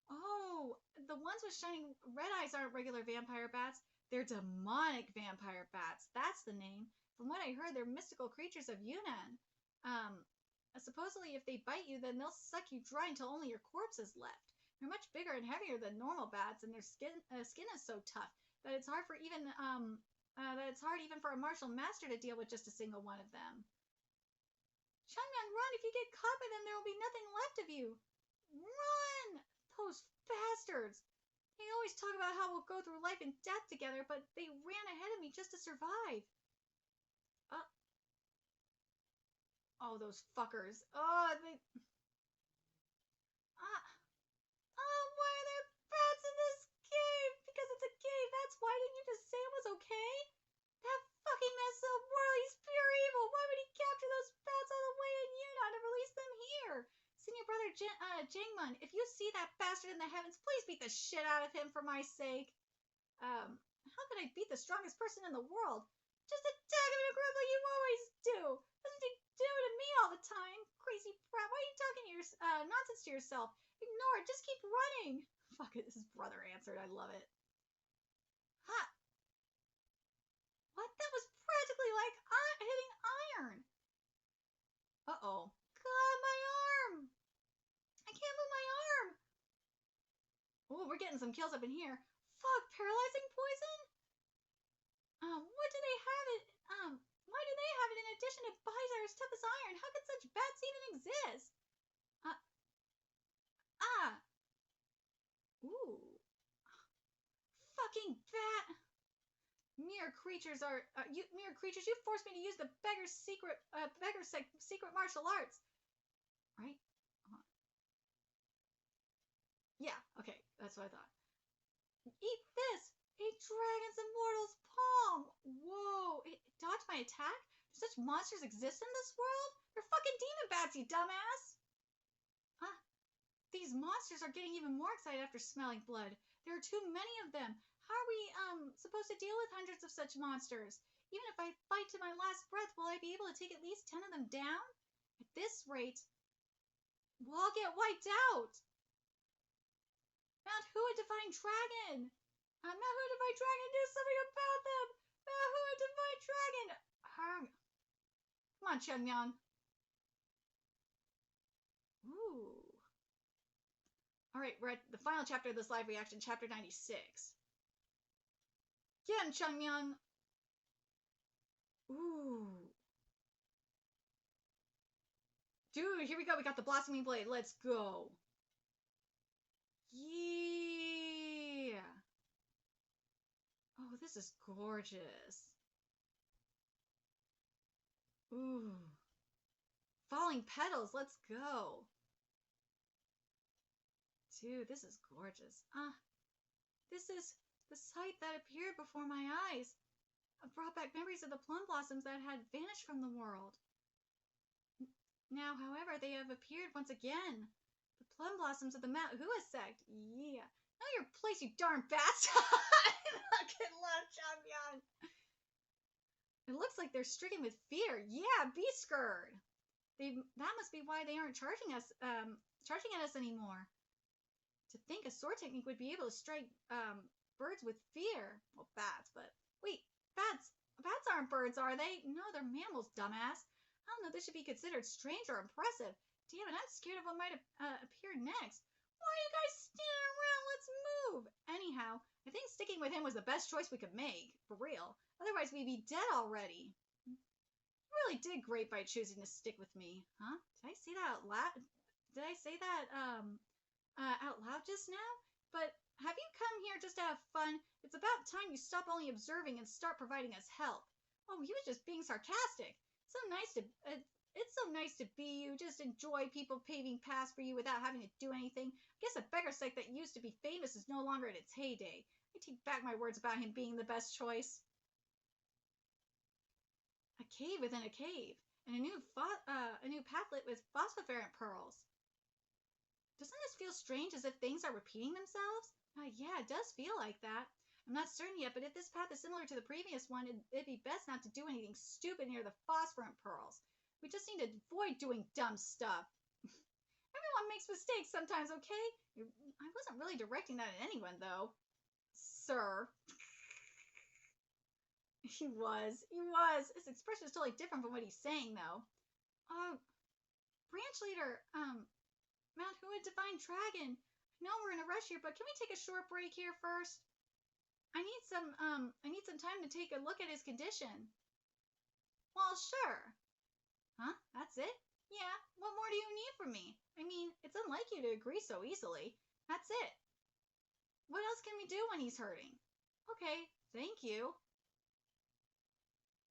Oh, the ones with shining red eyes aren't regular vampire bats. They're demonic vampire bats. That's the name. From what I heard, they're mystical creatures of Yunnan. Supposedly, if they bite you, then they'll suck you dry until only your corpse is left. They're much bigger and heavier than normal bats, and their skin is so tough that it's hard even for a martial master to deal with just a single one of them. Chunmyung, run! If you get caught by them, there will be nothing left of you. Run! Those bastards! They always talk about how we'll go through life and death together, but they ran ahead of me just to survive. Oh, those fuckers. Oh, why are there bats in this cave? Because it's a cave. That's why. Didn't you just say it was okay? That fucking messed up world. He's pure evil. Why would he capture those bats all the way in Yunnan and release them here? Senior brother Jangmun, if you see that bastard in the heavens, please beat the shit out of him for my sake. How could I beat the strongest person in the world? Just attack him in a group like you always do. Doesn't he do to me all the time? Crazy brat. Why are you talking nonsense to yourself? Ignore it. Just keep running. Fuck it. This is brother answered. I love it. Ha! What? That was practically like hitting iron. Uh-oh. God, my arm. I can't move my arm. Oh, we're getting some kills up in here. Fuck, paralyzing poison? What do they have it? Why do they have it in addition to bodies that are as tough as iron? How could such bats even exist? Ooh. Fucking bat. Mere creatures, you forced me to use the beggar's secret martial arts. Right? Yeah, okay, that's what I thought. Eat this! A dragon's immortal's palm! Whoa! It dodged my attack? Do such monsters exist in this world? They're fucking demon bats, you dumbass! These monsters are getting even more excited after smelling blood. There are too many of them. How are we, supposed to deal with hundreds of such monsters? Even if I fight to my last breath, will I be able to take at least 10 of them down? At this rate, we'll all get wiped out! Mount Hua Divine Dragon! Mount Hua Divine Dragon, do something about them! Mount Hua Divine Dragon! Come on, Chunmyung. Ooh. Alright, we're at the final chapter of this live reaction, chapter 96. Get him, Chunmyung! Ooh. Dude, here we go. We got the Blossoming Blade. Let's go. Yeah. Oh, this is gorgeous. Ooh. Falling petals, let's go. Dude, this is gorgeous. This is the sight that appeared before my eyes. It brought back memories of the plum blossoms that had vanished from the world. Now, however, they have appeared once again. The plum blossoms of the Manwha sect. Yeah. Know your place, you darn bats. Fucking love champion. It looks like they're stricken with fear. Yeah, be scared. That must be why they aren't charging at us anymore. To think a sword technique would be able to strike birds with fear. Well, bats, but wait, bats aren't birds, are they? No, they're mammals, dumbass. I don't know, this should be considered strange or impressive. Damn it, I'm scared of what might appear next. Why are you guys standing around? Let's move. Anyhow, I think sticking with him was the best choice we could make, for real. Otherwise, we'd be dead already. You really did great by choosing to stick with me, huh? Did I say that out loud? Did I say that out loud just now? But have you come here just to have fun? It's about time you stop only observing and start providing us help. Oh, he was just being sarcastic. It's so nice to be you. Just enjoy people paving paths for you without having to do anything. I guess a beggar sect that used to be famous is no longer in its heyday. I take back my words about him being the best choice. A cave within a cave, and a new path lit with phosphorescent pearls. Doesn't this feel strange, as if things are repeating themselves? Yeah, it does feel like that. I'm not certain yet, but if this path is similar to the previous one, it'd be best not to do anything stupid near the phosphorescent pearls. We just need to avoid doing dumb stuff. Everyone makes mistakes sometimes, okay? I wasn't really directing that at anyone, though. Sir. He was. His expression is totally different from what he's saying, though. Branch leader, Manwha Divine Dragon. I know we're in a rush here, but can we take a short break here first? I need some time to take a look at his condition. Well, sure. Huh? That's it? Yeah, what more do you need from me? I mean, it's unlike you to agree so easily. That's it. What else can we do when he's hurting? Okay, thank you.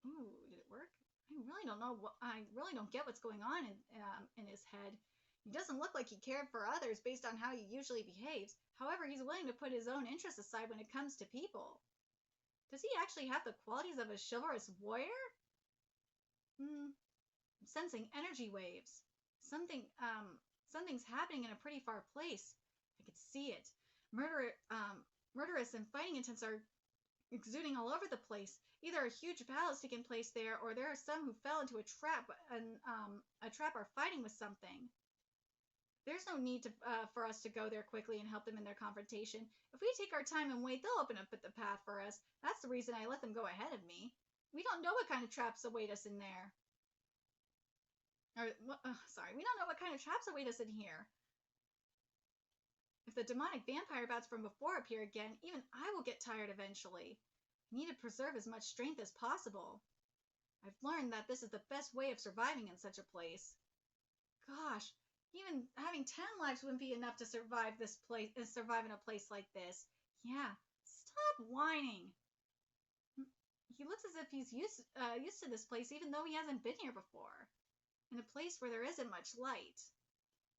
Ooh, did it work? I really don't know. I really don't get what's going on in his head. He doesn't look like he cared for others based on how he usually behaves. However, he's willing to put his own interests aside when it comes to people. Does he actually have the qualities of a chivalrous warrior? I'm sensing energy waves. Something's happening in a pretty far place. I could see it. Murderous and fighting intents are exuding all over the place. Either a huge battle is taking place there, or there are some who fell into a trap and are fighting with something. There's no need for us to go there quickly and help them in their confrontation. If we take our time and wait, they'll open up the path for us. That's the reason I let them go ahead of me. We don't know what kind of traps await us in there. We don't know what kind of traps await us in here. If the demonic vampire bats from before appear again, even I will get tired eventually. I need to preserve as much strength as possible. I've learned that this is the best way of surviving in such a place. Gosh, even having 10 lives wouldn't be enough to survive in a place like this. Yeah, stop whining. He looks as if he's used to this place, even though he hasn't been here before. In a place where there isn't much light.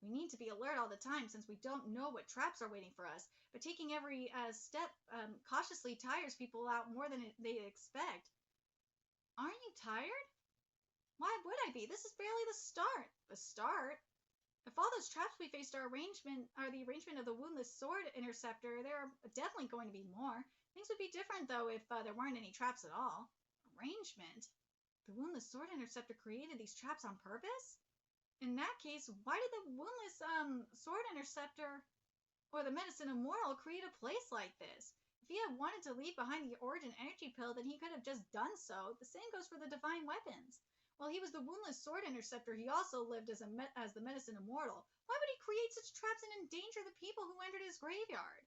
We need to be alert all the time since we don't know what traps are waiting for us, but taking every step cautiously tires people out more than they expect. Aren't you tired? Why would I be? This is barely the start. The start? If all those traps we faced are the arrangement of the Woundless Sword Interceptor, there are definitely going to be more. Things would be different, though, if there weren't any traps at all. Arrangement? The Woundless Sword Interceptor created these traps on purpose? In that case, why did the Woundless Sword Interceptor or the Medicine Immortal create a place like this? If he had wanted to leave behind the Origin Energy Pill, then he could have just done so. The same goes for the Divine Weapons. While he was the Woundless Sword Interceptor, he also lived as the Medicine Immortal. Why would he create such traps and endanger the people who entered his graveyard?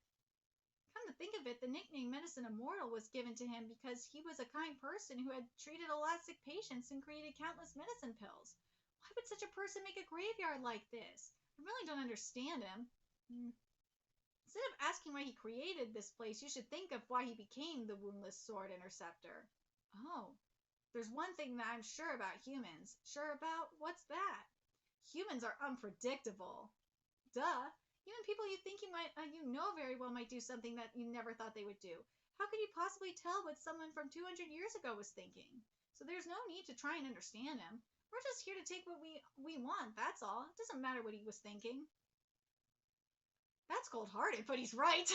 Come to think of it, the nickname Medicine Immortal was given to him because he was a kind person who had treated a lot of sick patients and created countless medicine pills. Why would such a person make a graveyard like this? I really don't understand him. Instead of asking why he created this place, you should think of why he became the Woundless Sword Interceptor. Oh. There's one thing that I'm sure about humans. Sure about? What's that? Humans are unpredictable. Duh. Even people you think you might, you know very well might do something that you never thought they would do. How could you possibly tell what someone from 200 years ago was thinking? So there's no need to try and understand him. We're just here to take what we want, that's all. It doesn't matter what he was thinking. That's cold-hearted, but he's right.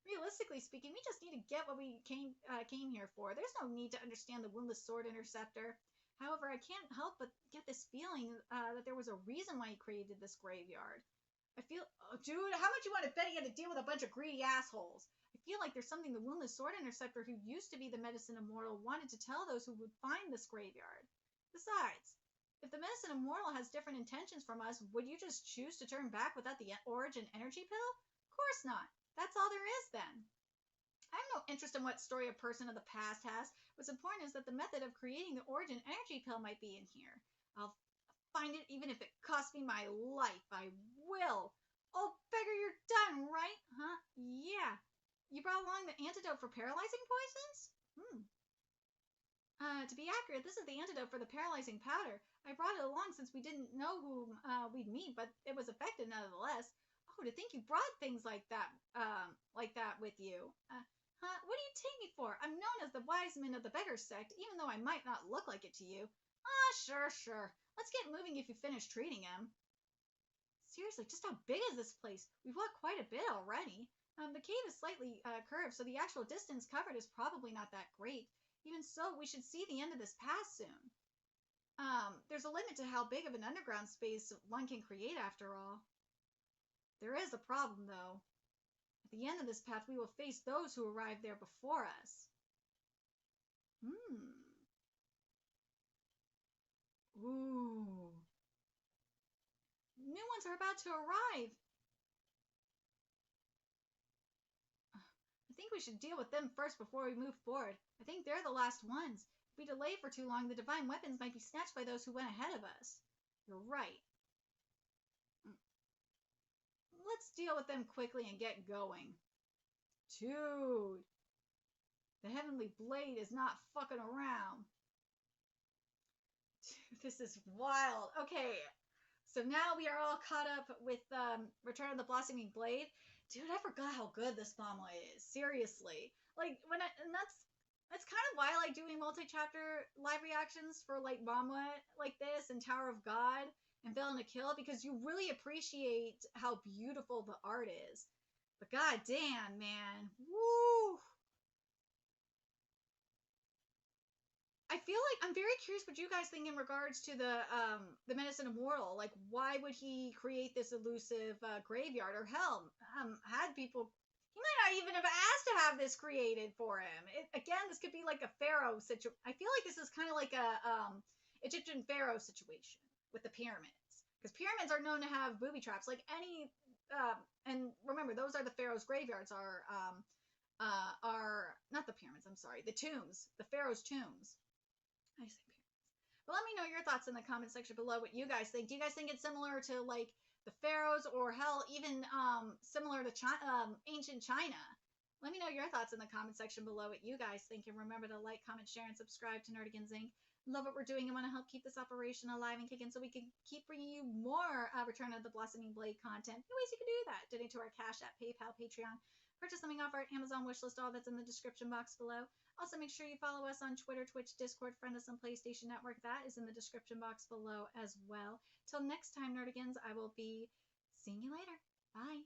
Realistically speaking, we just need to get what we came here for. There's no need to understand the Woundless Sword Interceptor. However, I can't help but get this feeling that there was a reason why he created this graveyard. I feel... Oh, dude, how much you want to bet he had to deal with a bunch of greedy assholes? I feel like there's something the Woundless Sword Interceptor, who used to be the Medicine Immortal, wanted to tell those who would find this graveyard. Besides, if the Medicine Immortal has different intentions from us, would you just choose to turn back without the Origin Energy Pill? Of course not. That's all there is, then. I have no interest in what story a person of the past has. What's important is that the method of creating the Origin Energy Pill might be in here. I'll find it even if it costs me my life. I will. Oh, beggar, you're done, right? Huh? Yeah. You brought along the antidote for paralyzing poisons? To be accurate, this is the antidote for the paralyzing powder. I brought it along since we didn't know who we'd meet, but it was effective nevertheless. Oh, to think you brought things like that with you. Huh? What do you take me for? I'm known as the wise man of the beggar sect, even though I might not look like it to you. Sure. Let's get moving if you finish treating him. Seriously, just how big is this place? We've walked quite a bit already. The cave is slightly curved, so the actual distance covered is probably not that great. Even so, we should see the end of this pass soon. There's a limit to how big of an underground space one can create, after all. There is a problem, though. At the end of this path, we will face those who arrived there before us. Ooh. New ones are about to arrive. I think we should deal with them first before we move forward. I think they're the last ones. If we delay for too long, the divine weapons might be snatched by those who went ahead of us. You're right. Let's deal with them quickly and get going. Dude. The Heavenly Blade is not fucking around. Dude, this is wild. Okay. So now we are all caught up with Return of the Blossoming Blade. Dude, I forgot how good this Manwha is. Seriously. Like, and that's kind of why I like doing multi-chapter live reactions for, like, Manwha like this and Tower of God and Villain to Kill, because you really appreciate how beautiful the art is. But goddamn, man. Woo! I feel like I'm very curious what you guys think in regards to the Medicine Immortal. Like, why would he create this elusive graveyard? Or hell, had people... He might not even have asked to have this created for him. Again, this could be like a pharaoh situation. I feel like this is kind of like a Egyptian pharaoh situation with the pyramids. Because pyramids are known to have booby traps. Like any... and remember, those are the pharaoh's graveyards. Are not the pyramids, I'm sorry. The tombs. The pharaoh's tombs. I say pyramids. But let me know your thoughts in the comment section below what you guys think. Do you guys think it's similar to, like, the pharaohs, or hell, even similar to ancient China? Let me know your thoughts in the comment section below what you guys think. And remember to like, comment, share, and subscribe to Nerdigans Inc. Love what we're doing and want to help keep this operation alive and kicking so we can keep bringing you more Return of the Blossoming Blade content. Few ways you can do that. Donate to our Cash App, PayPal, Patreon. Purchase something off our Amazon wishlist, all that's in the description box below. Also, make sure you follow us on Twitter, Twitch, Discord, friend us on PlayStation Network. That is in the description box below as well. Till next time, Nerdigans, I will be seeing you later. Bye.